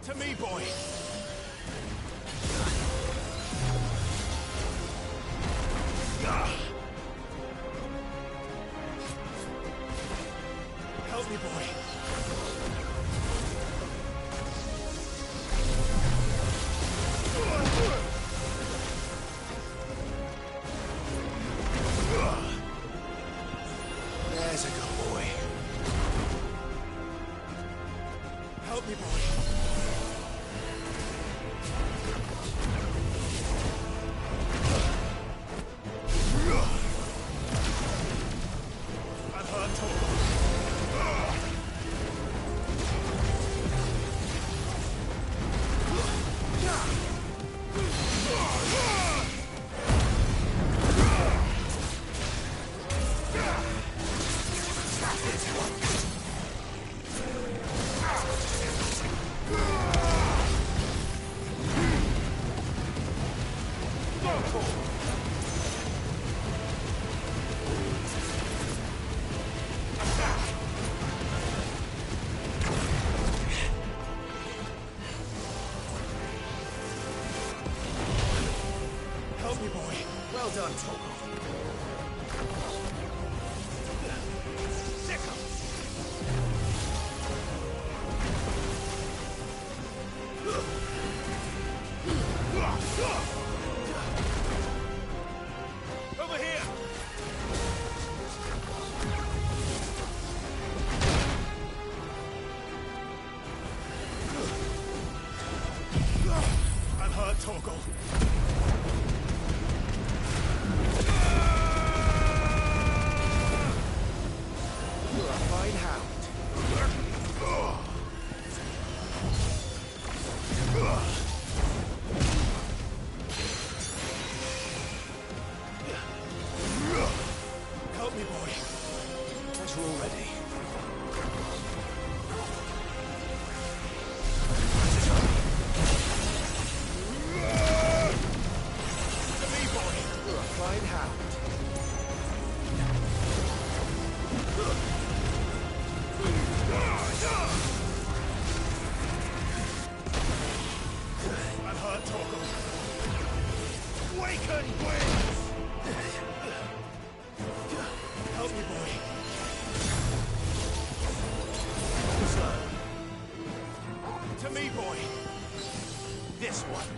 S12: To me, boy. Help me, boy. There's a good boy. Help me, boy. I've heard talk. Help me, boy. Well done, Togo. Sick 'em. Over here. I've heard Togo. You're a fine hound. Help me, boy. As you're all ready. To me, boy. You're a fine hound. I've heard talk of Waken winds! Help me, boy. Slow. To me, boy. This one.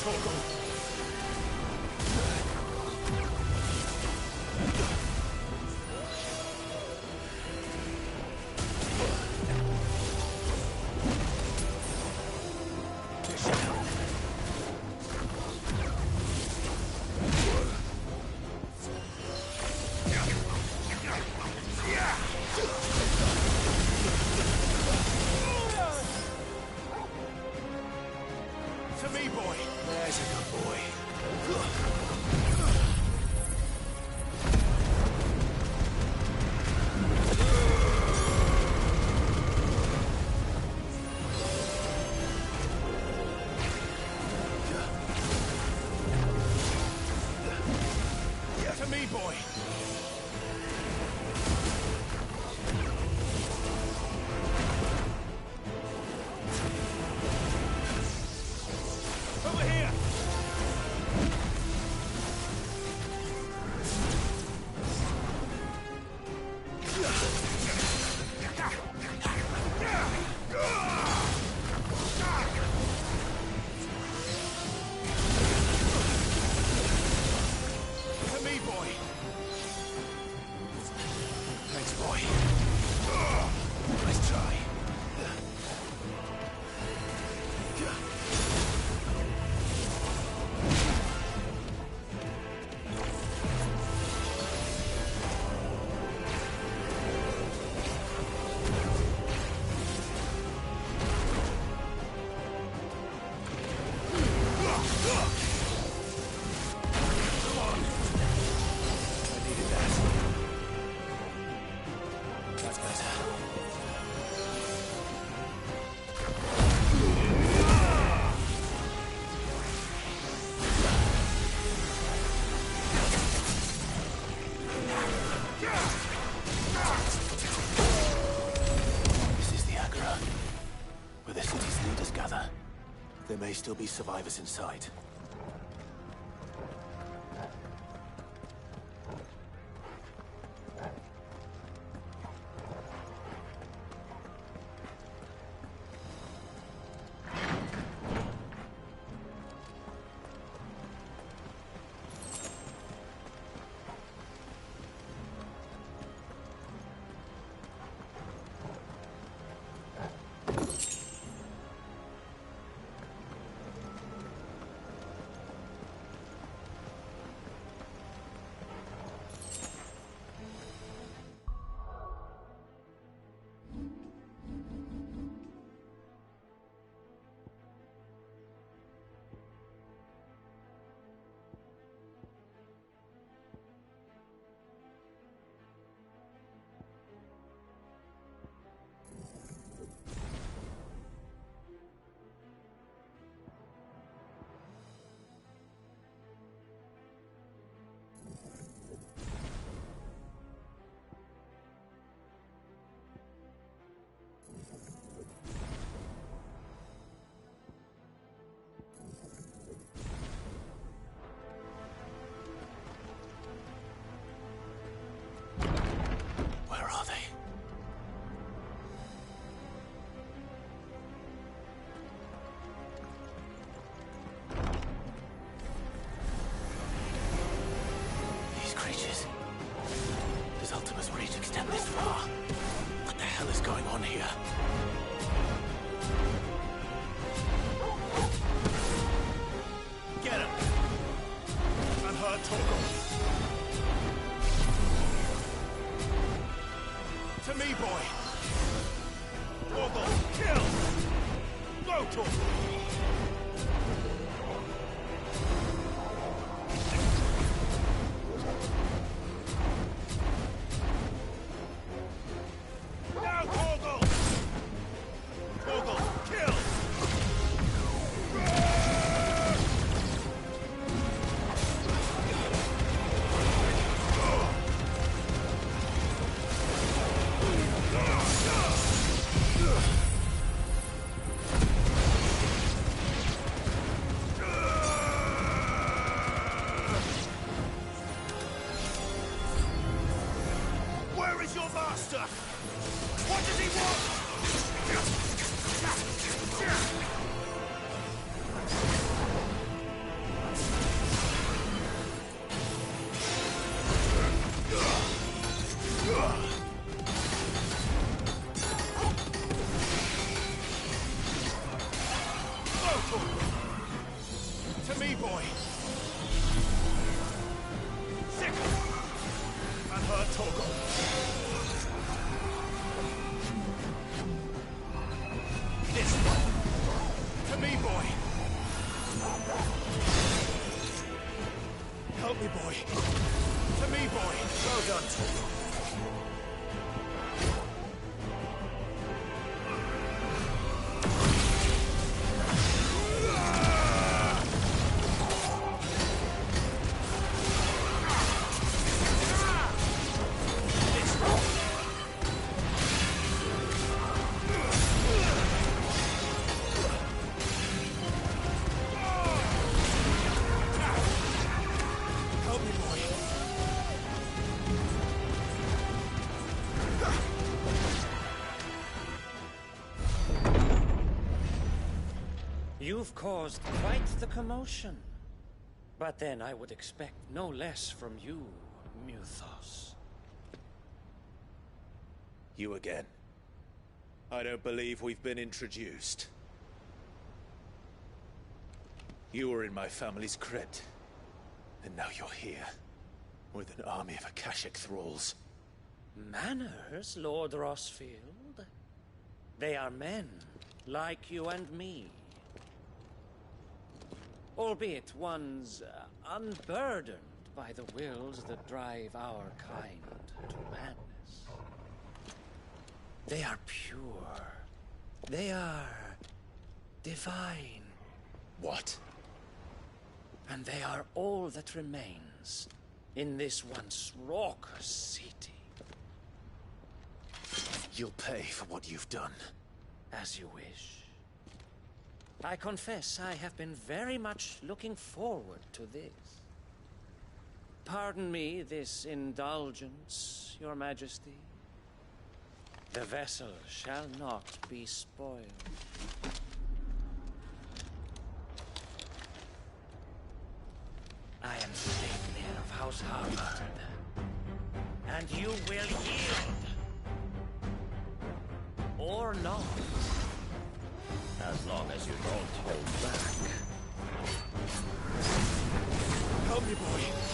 S3: Torgal! To me, boy! There's a good boy. To me, boy! Over here! To me, boy! Thanks, boy. Nice try. Come on. I needed that. That's better. This is the Agora, where the city's leaders gather. There may still be survivors inside. Where are they? These creatures. Does Ultima's reach extend this far? What the hell is going on here? Get him! Unhurt Torgal! To me, boy! Torgal, kill! Go, Torgal! Now, Torgal! Torgal, kill! Where is your master? What does he want?
S9: You've caused quite the commotion. But then I would expect no less from you, Muthos.
S5: You again. I don't believe we've been introduced. You were in my family's crypt. And now you're here. With an army of Akashic thralls.
S9: Manners, Lord Rossfield? They are men, like you and me. Albeit ones unburdened by the wills that drive our kind to madness. They are pure. They are divine.
S5: What?
S9: And they are all that remains in this once raucous city.
S5: You'll pay for what you've done.
S9: As you wish. I confess I have been very much looking forward to this. Pardon me this indulgence, Your Majesty. The vessel shall not be spoiled. I am Sleipnir of House Harvard, and you will yield. Or not. As long as you don't hold back.
S5: Help me, boy.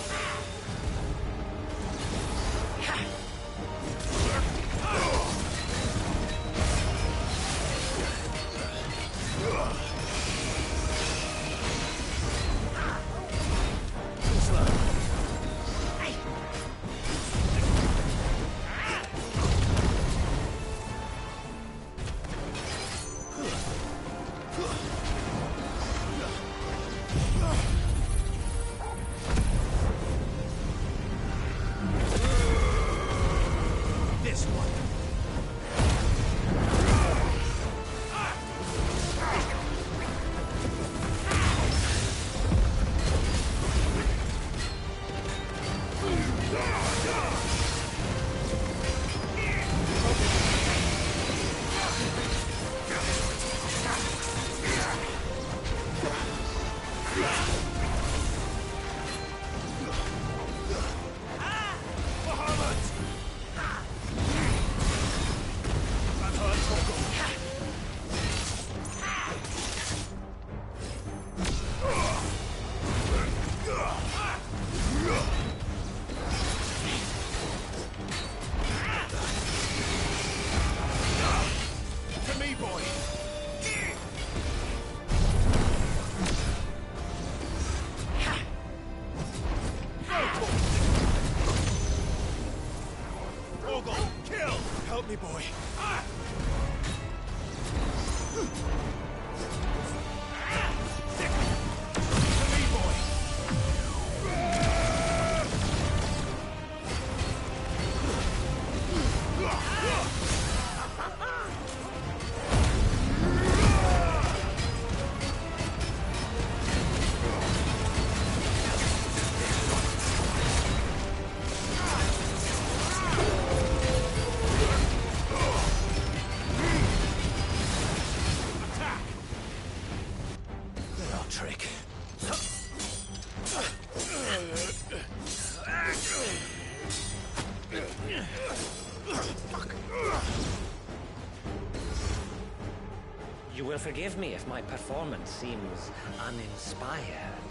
S9: You will forgive me if my performance seems uninspired.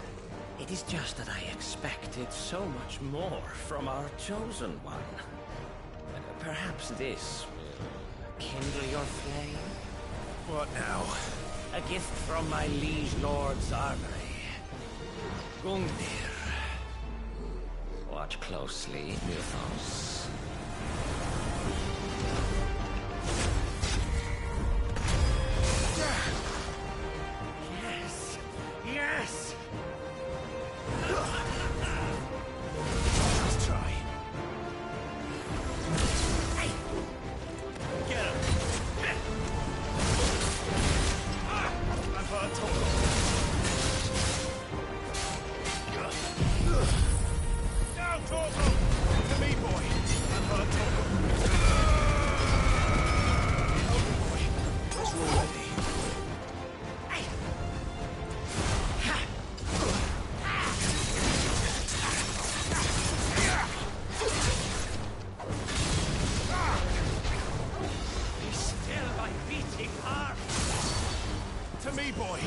S9: It is just that I expected so much more from our chosen one. Perhaps this will kindle your flame?
S5: What now?
S9: A gift from my liege lord's armory. Gungnir. Watch closely, Muthos.
S3: boy!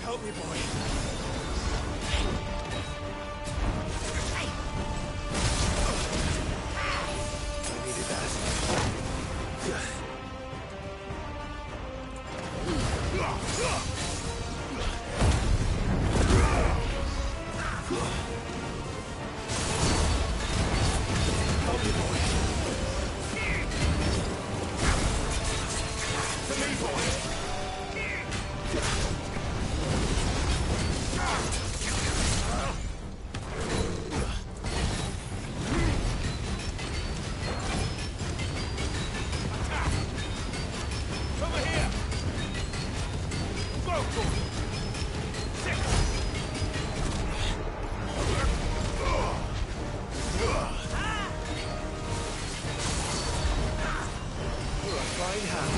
S3: Help me, boy. I needed that. Help me, boy. To me, boy. Over here! Vocal! Fine hand.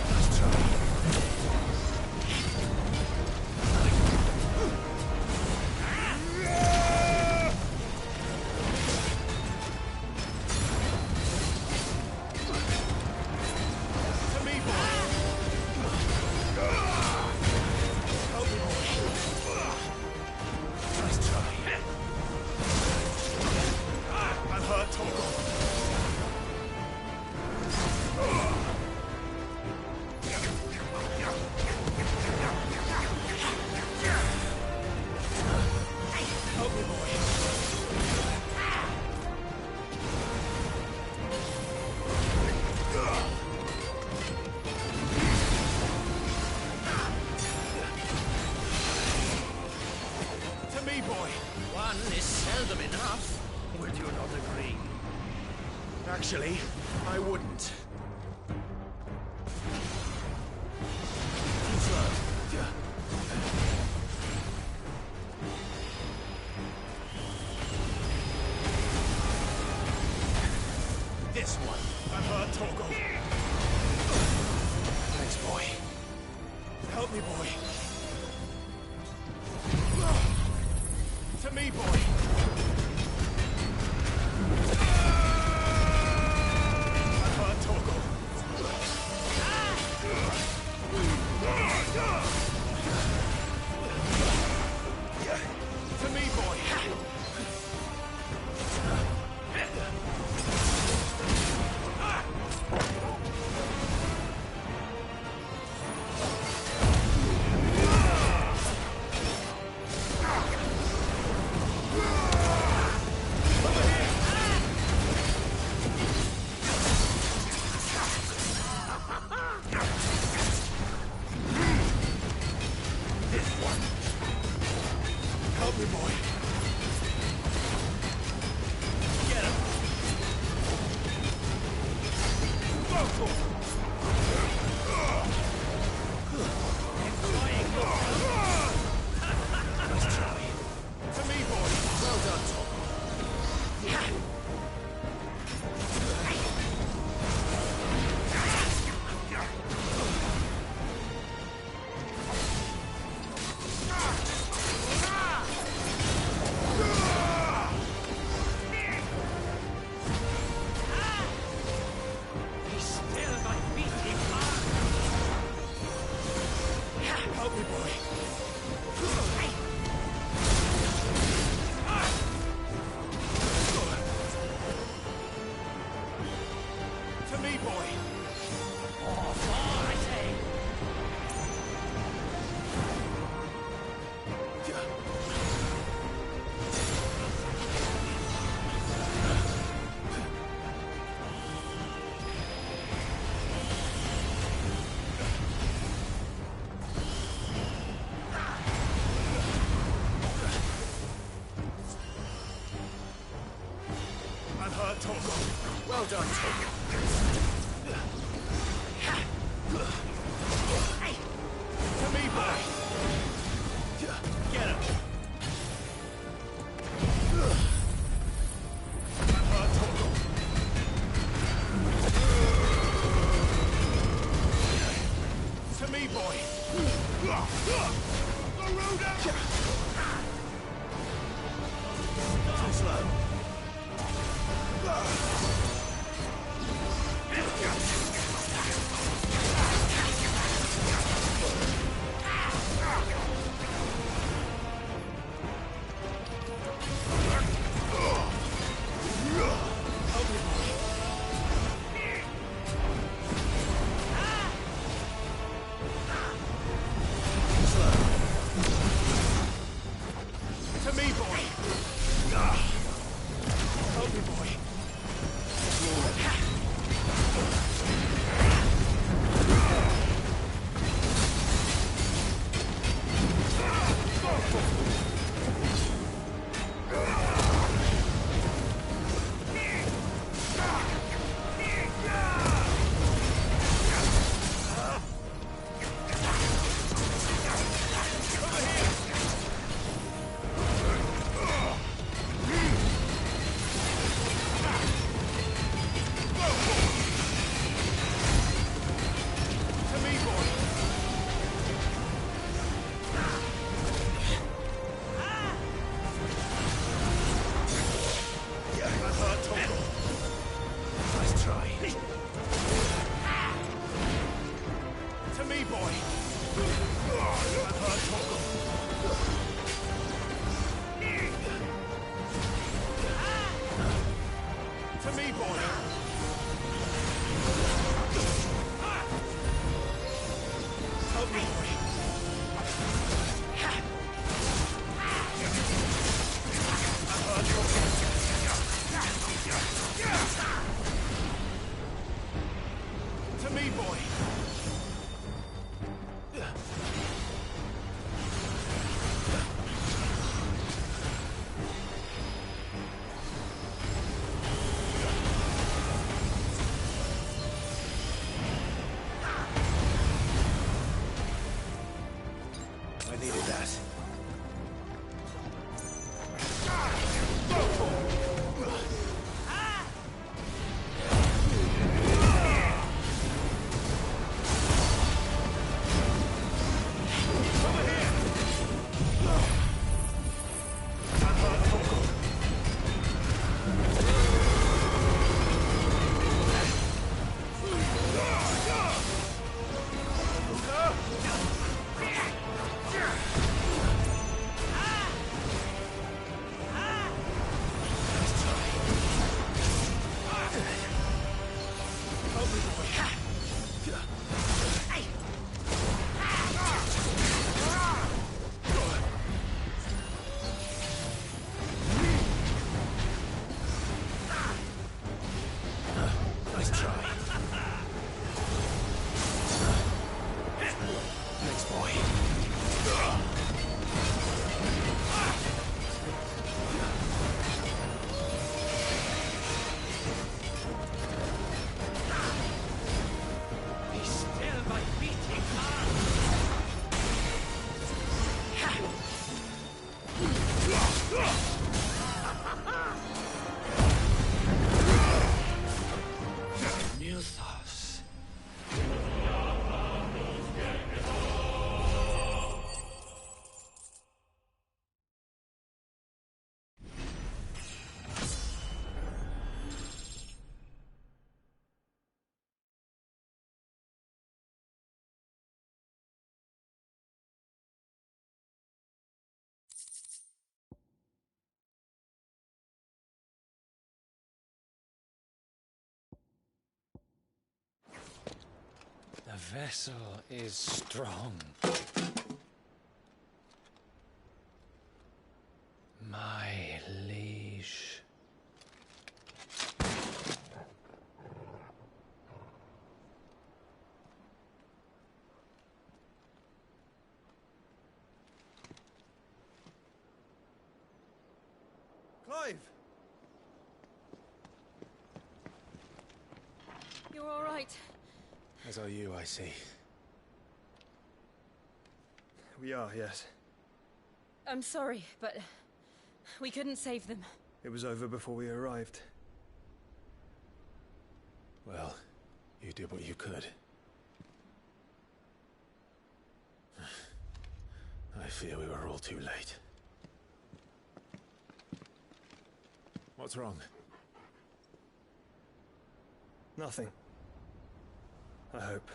S3: Let's try. To me, boy. Help me, boy. Nice try. I'm hurt, Torgal. Help me, boy. To me, boy.
S12: One is seldom enough. Would you not agree?
S3: Actually, I wouldn't. This one. I'm hurt, Torgal. Thanks, boy. Help me, boy. To me, boy. I'm hurt, Torgal. To me, boy. This one. Help me, boy. Get him. Vocal. Enjoying yourself. Let's try. To me, boy. Well done, Tom. He's still my beating heart. Help me, boy. To me, boy. Oh, far, I say. I'm hurt, Torgal. Well done, Torgal. To me, boy. Get him. I'm hurt, Torgal.
S9: me, boy.
S18: The vessel is strong. My liege.
S15: Clive!
S21: You're all right.
S4: As are you, I see.
S22: We are, yes.
S21: I'm sorry, but we couldn't save them.
S22: It was over before we arrived.
S5: Well, you did what you could. I fear we were all too late. What's wrong?
S22: Nothing. I hope.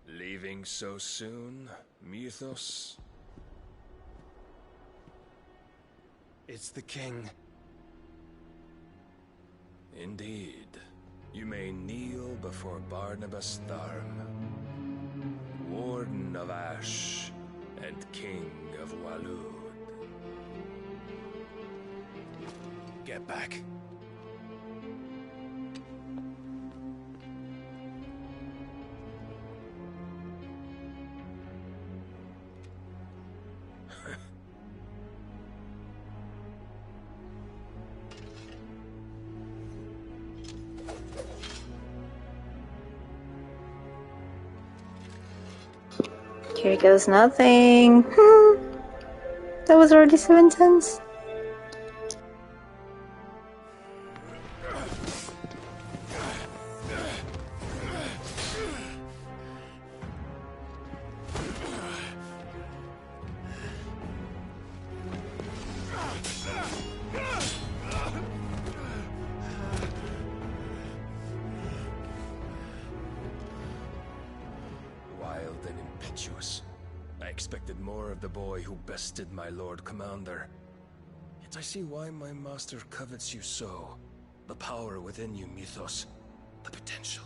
S23: Leaving so soon, Mythos?
S22: It's the king.
S1: Indeed. You may kneel before Barnabas Tharm, Warden of Ash and King of Walud.
S4: Get back.
S13: Here goes nothing. That was already so intense.
S1: Wild and impetuous. I expected more of the boy who bested my Lord Commander. Yet I see why my master covets you so. The power within you, Mythos. The potential.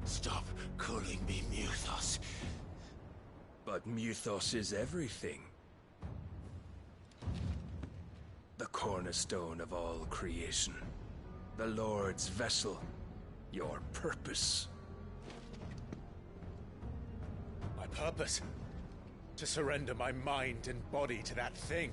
S12: Stop calling me Mythos.
S1: But Mythos is everything. The cornerstone of all creation. The Lord's vessel. Your purpose.
S4: My purpose? To surrender my mind and body to that thing.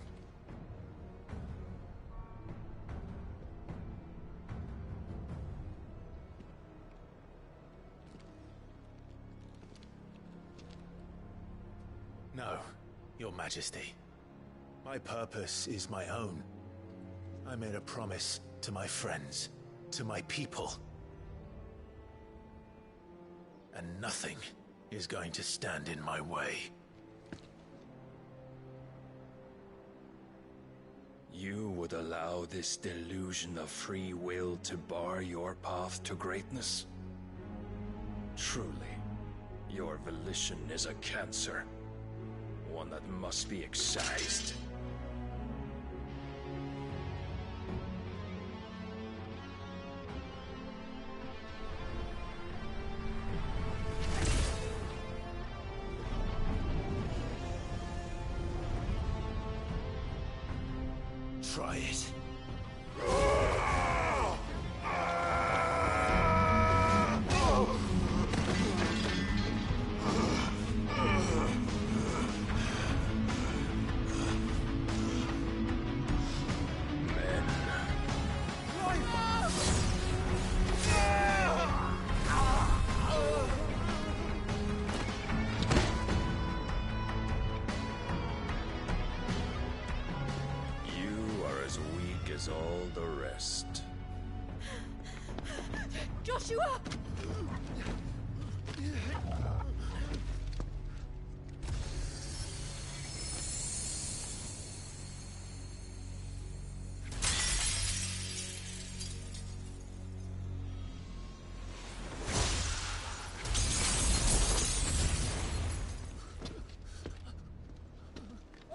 S4: No, Your Majesty. My purpose is my own. I made a promise to my friends, to my people. And nothing is going to stand in my way.
S1: You would allow this delusion of free will to bar your path to greatness? Truly, your volition is a cancer. One that must be excised.
S12: Try it.
S1: As all the rest.
S19: Joshua!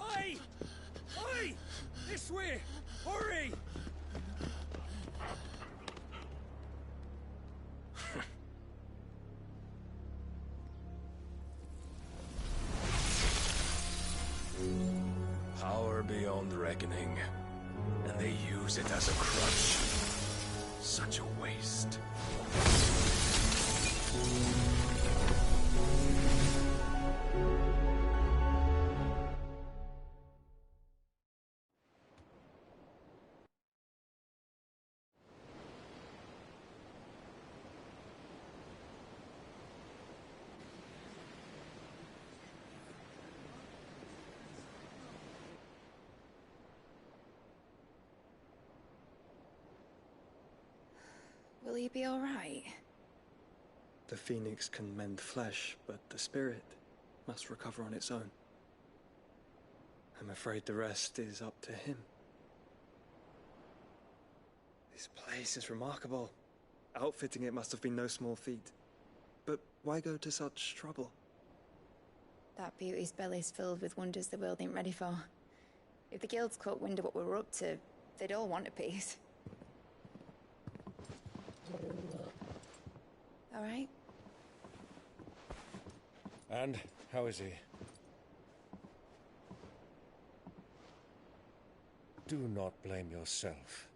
S9: Oi! Oi! This way! Hurry!
S1: Power beyond reckoning, and they use it as a crutch. Such a waste.
S19: Will he be all right?
S22: The phoenix can mend flesh, but the spirit must recover on its own. I'm afraid the rest is up to him. This place is remarkable. Outfitting it must have been no small feat. But why go to such trouble?
S19: That beauty's belly's filled with wonders the world ain't ready for. If the guilds caught wind of what we're up to, they'd all want a piece. All right?
S8: And how is he? Do not blame yourself.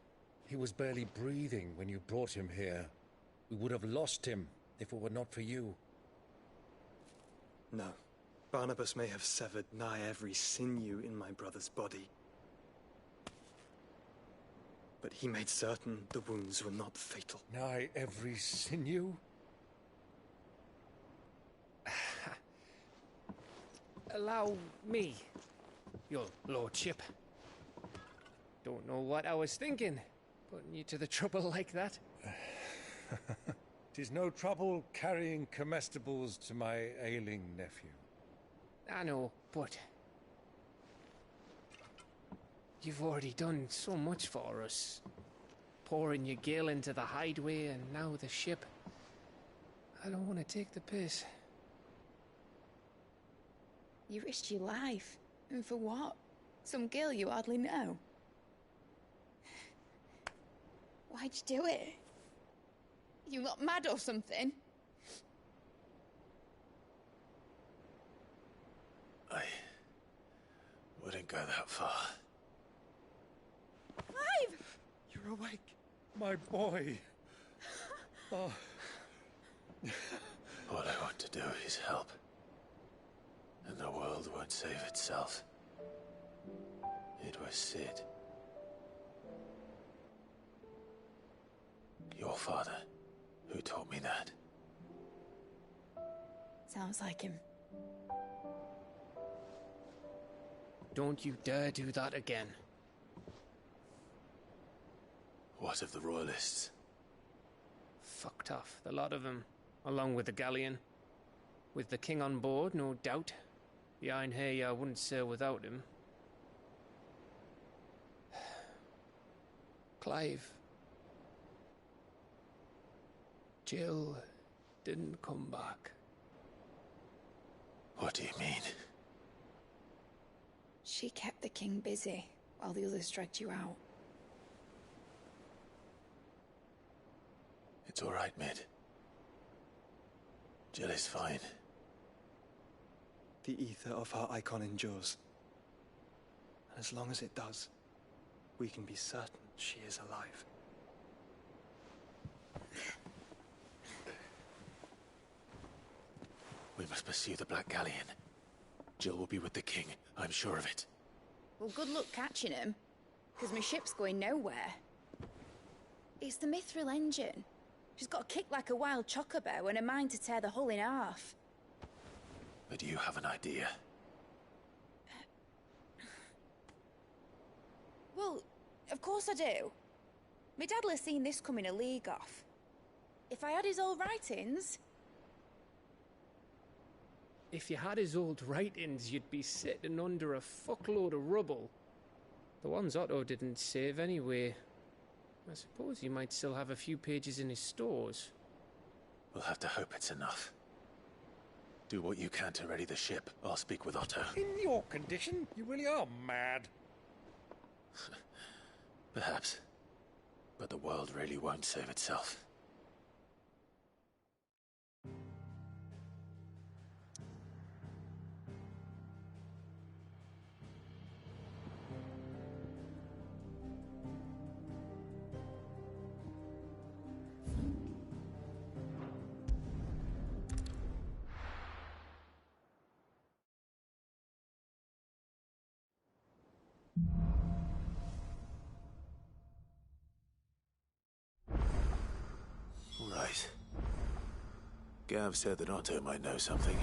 S8: He was barely breathing when you brought him here. We would have lost him if it were not for you.
S22: No. Barnabas may have severed nigh every sinew in my brother's body. But he made certain the wounds were not fatal.
S8: Nigh every sinew?
S18: Allow me, your lordship. Don't know what I was thinking, putting you to the trouble like that.
S8: 'Tis no trouble carrying comestibles to my ailing nephew.
S18: I know, but you've already done so much for us. Pouring your gale into the hideaway and now the ship. I don't want to take the piss.
S19: You risked your life. And for what? Some girl you hardly know. Why'd you do it? You got mad or something?
S5: I wouldn't go that far.
S19: Clive!
S8: You're awake, my boy. Oh.
S5: All I want to do is help. And the world won't save itself. It was Sid. Your father, who taught me that.
S19: Sounds like him.
S18: Don't you dare do that again.
S5: What of the Royalists?
S18: Fucked off, the lot of them, along with the galleon. With the king on board, no doubt. The Iron Hair wouldn't sail without him. Clive. Jill didn't come back.
S5: What do you mean?
S19: She kept the king busy while the others dragged you out.
S5: It's all right, Mid. Jill is fine.
S22: The ether of her icon endures. And as long as it does, we can be certain she is alive.
S5: We must pursue the Black Galleon. Jill will be with the king, I'm sure of it.
S19: Well, good luck catching him, because my ship's going nowhere. It's the Mithril engine. She's got a kick like a wild chocobo and a mind to tear the hull in half.
S5: But you have an idea.
S19: Well, of course I do. My dad'll have seen this coming a league off. If I had his old writings...
S18: If you had his old writings, you'd be sitting under a fuckload of rubble. The ones Otto didn't save anyway. I suppose he might still have a few pages in his stores.
S5: We'll have to hope it's enough. Do what you can to ready the ship. I'll speak with Otto.
S8: In your condition, you really are mad.
S5: Perhaps. But the world really won't save itself. Right. Gav said that Otto might know something.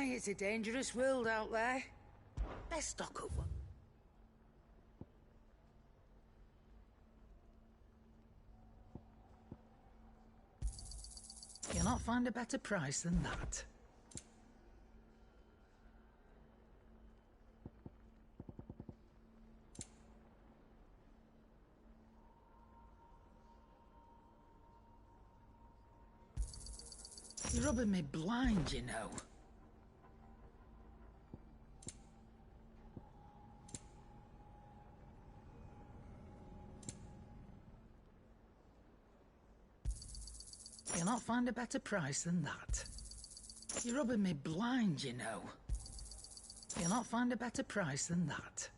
S10: Aye, it's a dangerous world out there. Best stock up. You'll not find a better price than that. You're rubbing me blind, you know. You'll not find a better price than that. You're rubbing me blind, you know. You'll not find a better price than that.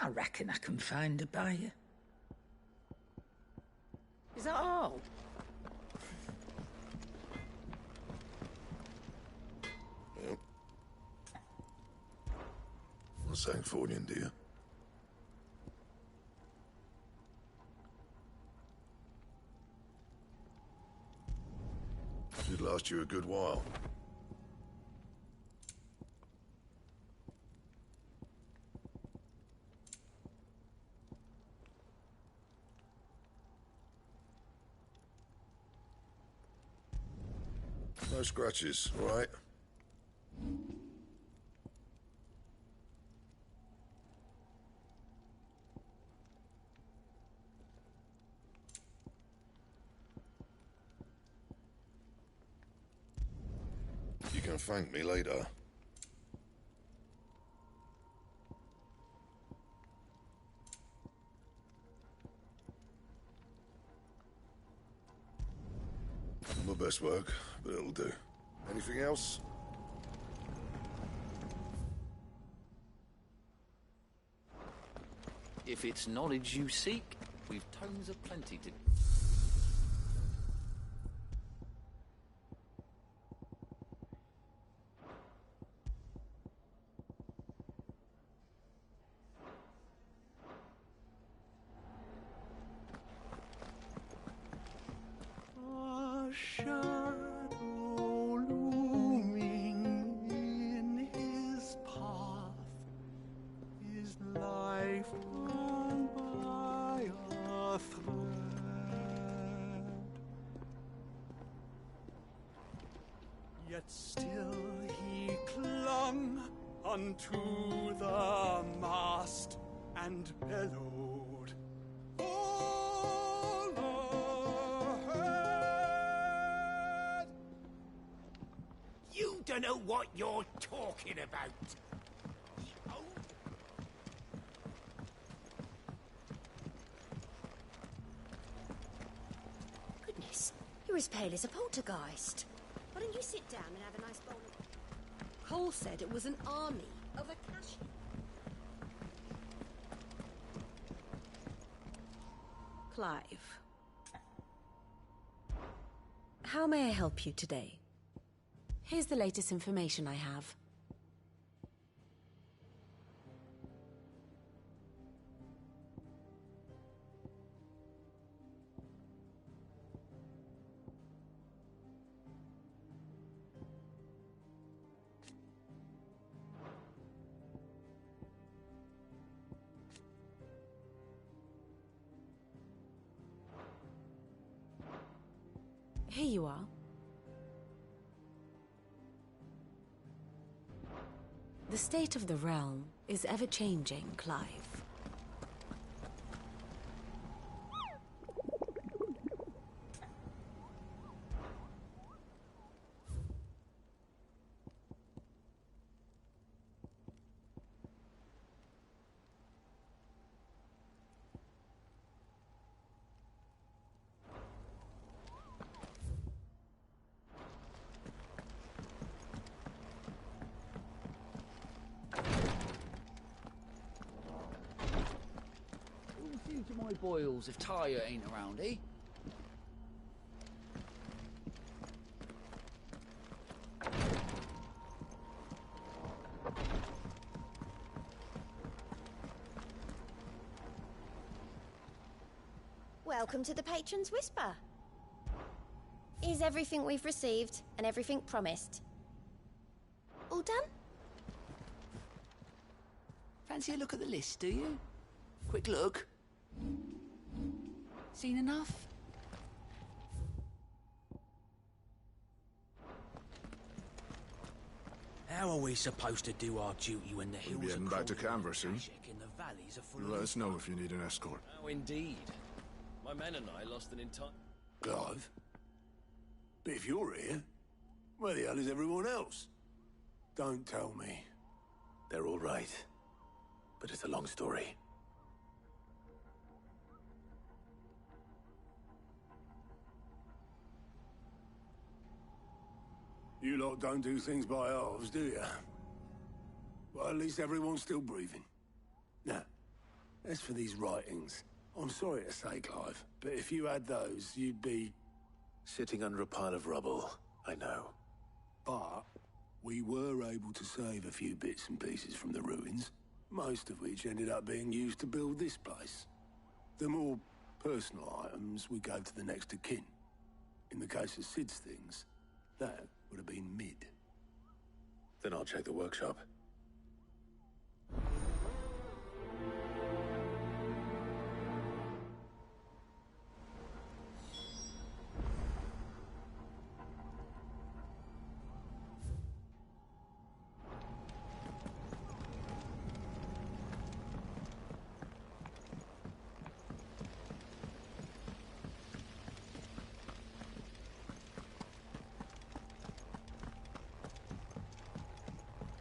S10: I reckon I can find a buyer. Is that all?
S16: Yep. What's Sancfordian, dear? Should last you a good while. No scratches, all right? You can thank me later. My best work, but it'll do. Anything else?
S3: If it's knowledge you seek, we've tomes of plenty to...
S23: A shadow looming in his path, his life hung by a thread. Yet still he clung unto the mast and bellowed, "All ahead!"
S12: You don't know what you're talking about.
S24: Goodness, you're as pale as a poltergeist. Why don't you sit down and have a nice bowl of... Cole said it was an army of Akashi.
S2: Clive. How may I help you today? Here's the latest information I have. Here you are. The state of the realm is ever-changing, Clive.
S3: To my boils if Tyre ain't around, eh?
S24: Welcome to the Patron's Whisper. Is everything we've received and everything promised? All done?
S3: Fancy a look at the list, do you? Quick look. Seen enough?
S9: How are we supposed to do our duty when the hills
S16: We'll be
S9: are
S16: heading back to
S9: crawling
S16: Canberra soon.
S9: and the valleys are full
S16: You let us know if you need an escort.
S9: Oh, indeed. My men and I lost an entire...
S12: Clive? But if you're here, where the hell is everyone else? Don't tell me.
S5: They're all right. But it's a long story.
S12: You lot don't do things by halves, do you? Well, at least everyone's still breathing. Now, as for these writings, I'm sorry to say, Clive, but if you had those, you'd be...
S5: Sitting under a pile of rubble, I know.
S12: But we were able to save a few bits and pieces from the ruins, most of which ended up being used to build this place. The more personal items we gave to the next of kin. In the case of Sid's things, that would have been mid.
S5: Then I'll check the workshop.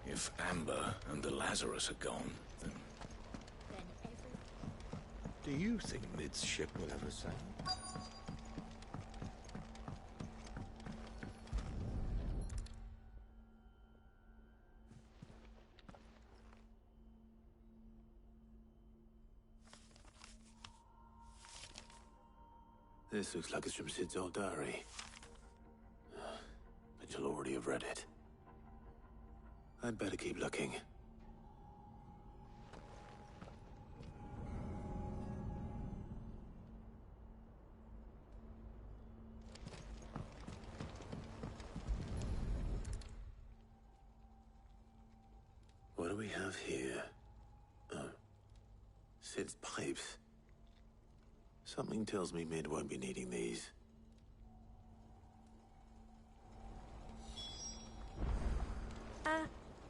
S1: If Amber and the Lazarus are gone, then...
S8: Do you think Mid's ship will ever sail?
S5: This looks like it's from Sid's old diary. But you'll already have read it. I'd better keep looking. What do we have here? Oh. Sid's pipes. Something tells me Mid won't be needing these.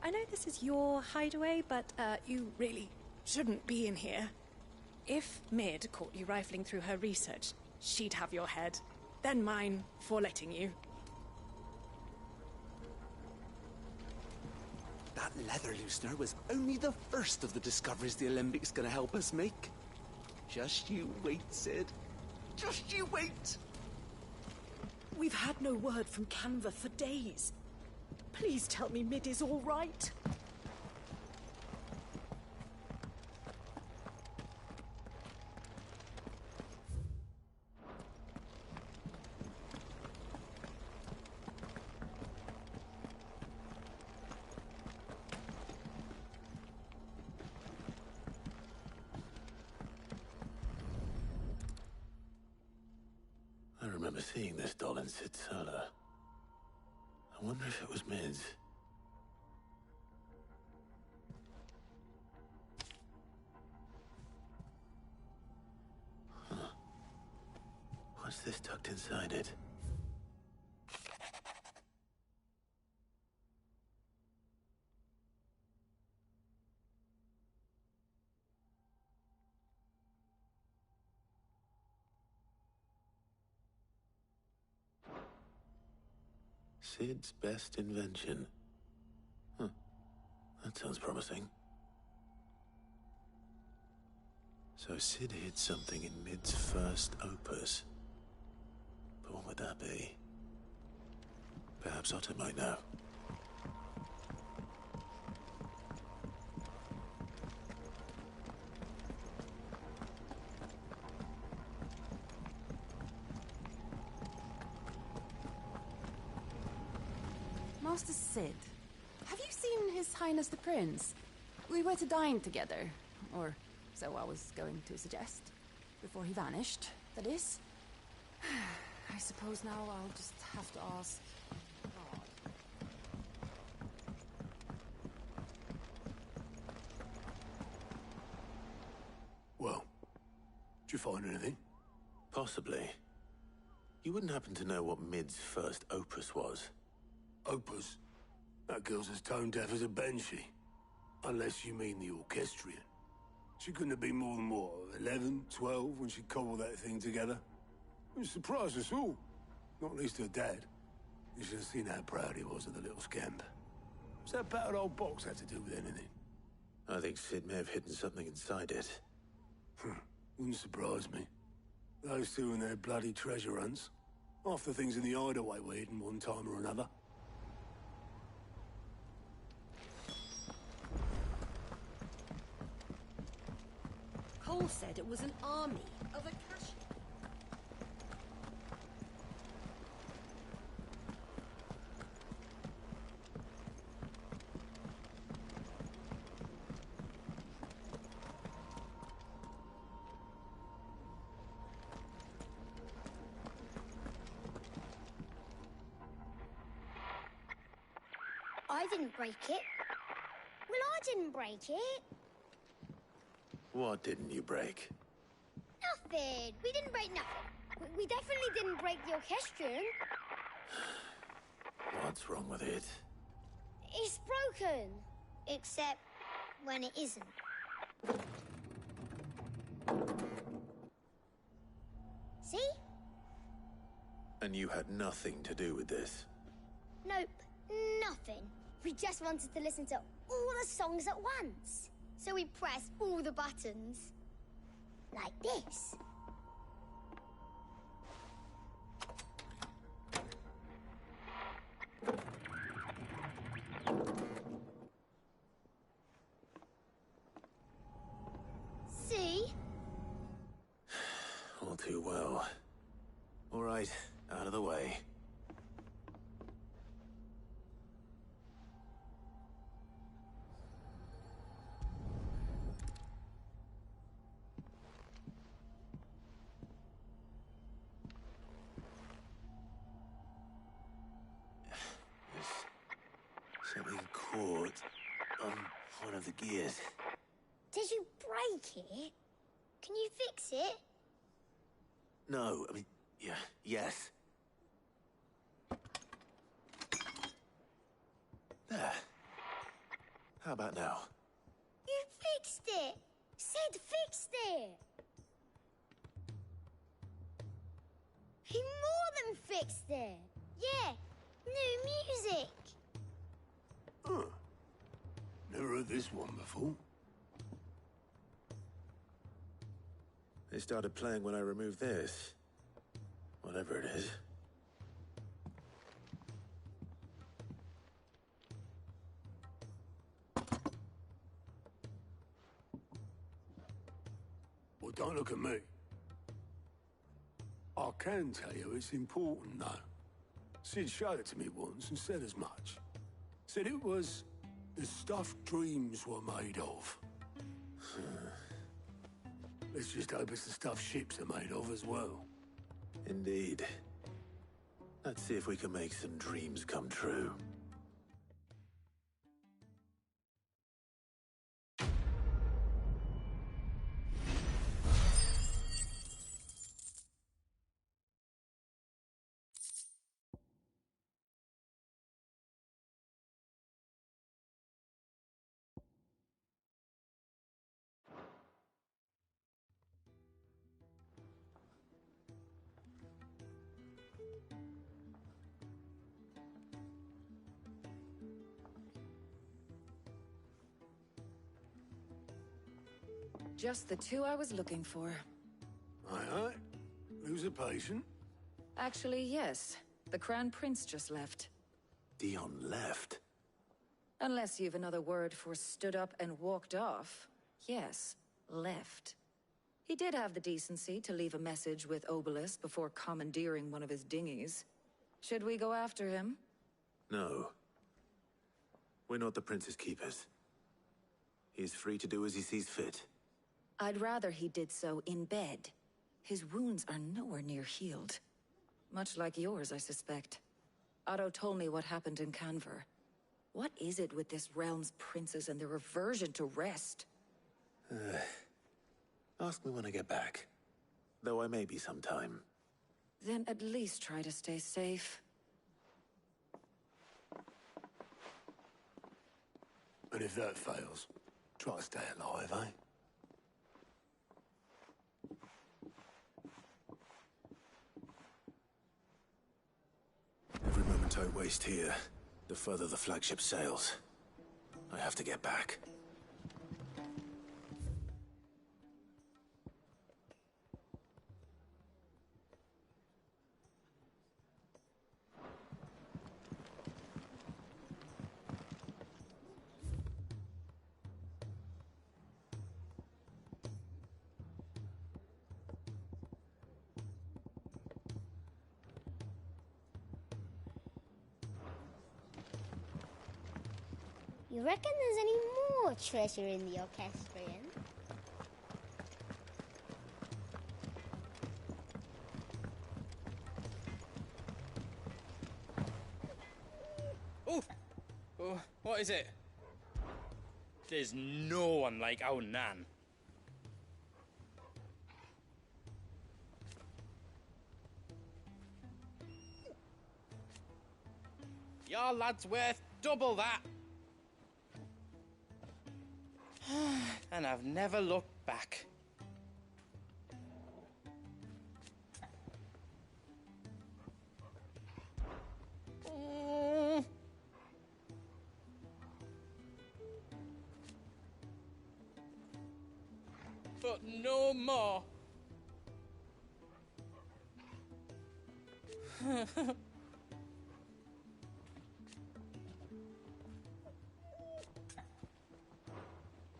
S6: I know this is your hideaway, but you really shouldn't be in here. If Mid caught you rifling through her research, she'd have your head, then mine for letting you.
S3: That leather loosener was only the first of the discoveries the Alembics gonna help us make. Just you wait, Sid. Just you wait!
S6: We've had no word from Canva for days. Please tell me Mid is all right.
S5: I remember seeing this doll in Sid's cellar. I wonder if it was Mid's. Huh. What's this tucked inside it? Sid's best invention. Huh. That sounds promising. So Sid hid something in Mid's first opus. But what would that be? Perhaps Otter might know.
S7: Master Sid, have you seen His Highness the Prince? We were to dine together, or so I was going to suggest, before he vanished. That is? I suppose now I'll just have to ask God.
S12: Well, did you find anything?
S5: Possibly. You wouldn't happen to know what Mid's first opus was?
S12: Opus? That girl's as tone deaf as a banshee. Unless you mean the orchestrion. She couldn't have been more than, what, 11, 12 when she cobbled that thing together? It surprised us all. Not least her dad. You should have seen how proud he was of the little scamp. What's that battered old box have to do with anything?
S5: I think Sid may have hidden something inside it.
S12: Wouldn't surprise me. Those two and their bloody treasure hunts. Half the things in the hideaway were hidden one time or another.
S24: Cole said it was an army of a cash.
S11: I didn't break it. Well, I didn't break it.
S5: What didn't you break?
S11: Nothing. We didn't break nothing. We definitely didn't break the orchestrion.
S5: What's wrong with it?
S11: It's broken. Except when it isn't. See?
S5: And you had nothing to do with this?
S11: Nope. Nothing. We just wanted to listen to all the songs at once. So we pressed all the buttons. Like this. See?
S5: All too well. All right, out of the way. Something caught on one of the gears.
S11: Did you break it? Can you fix it?
S5: No, I mean, yeah, yes. There. How about now?
S11: You fixed it! Sid fixed it! He more than fixed it! Yeah, new music!
S12: Huh. Never heard this one before.
S5: They started playing when I removed this. Whatever it is.
S12: Well, don't look at me. I can tell you it's important, though. Sid showed it to me once and said as much. Said it was the stuff dreams were made of. Let's just hope it's the stuff ships are made of as well.
S5: Indeed. Let's see if we can make some dreams come true.
S14: Just the two I was looking for.
S12: Aye. Who's a patient?
S14: Actually, yes. The Crown Prince just left.
S5: Dion left?
S14: Unless you've another word for stood up and walked off. Yes, left. He did have the decency to leave a message with Obelisk before commandeering one of his dinghies. Should we go after him?
S5: No. We're not the Prince's keepers. He's free to do as he sees fit.
S14: I'd rather he did so in bed. His wounds are nowhere near healed. Much like yours, I suspect. Otto told me what happened in Canver. What is it with this realm's princes and their aversion to rest?
S5: Ask me when I get back. Though I may be sometime.
S14: Then at least try to stay safe.
S12: And if that fails, try to stay alive, eh?
S5: Every moment I waste here, the further the flagship sails. I have to get back.
S11: You reckon there's any more treasure in the orchestrion?
S9: Oh! Oh, what is it? There's no one like our Nan. Your lad's worth double that. And I've never looked back. But no more.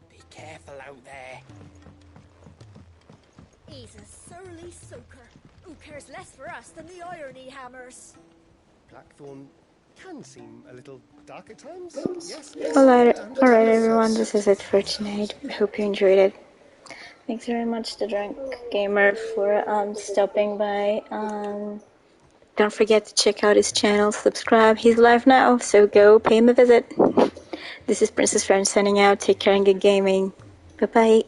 S9: Be careful out there.
S15: He's a surly soaker. Who cares less for us than the irony hammers?
S17: Blackthorn can seem a little dark at times. Yes.
S13: Alright, everyone, this is it for tonight. Hope you enjoyed it. Thanks very much to Drunk Gamer for stopping by. Don't forget to check out his channel, subscribe. He's live now, so go pay him a visit. This is Princess Farron signing out. Take care and good gaming. Bye bye.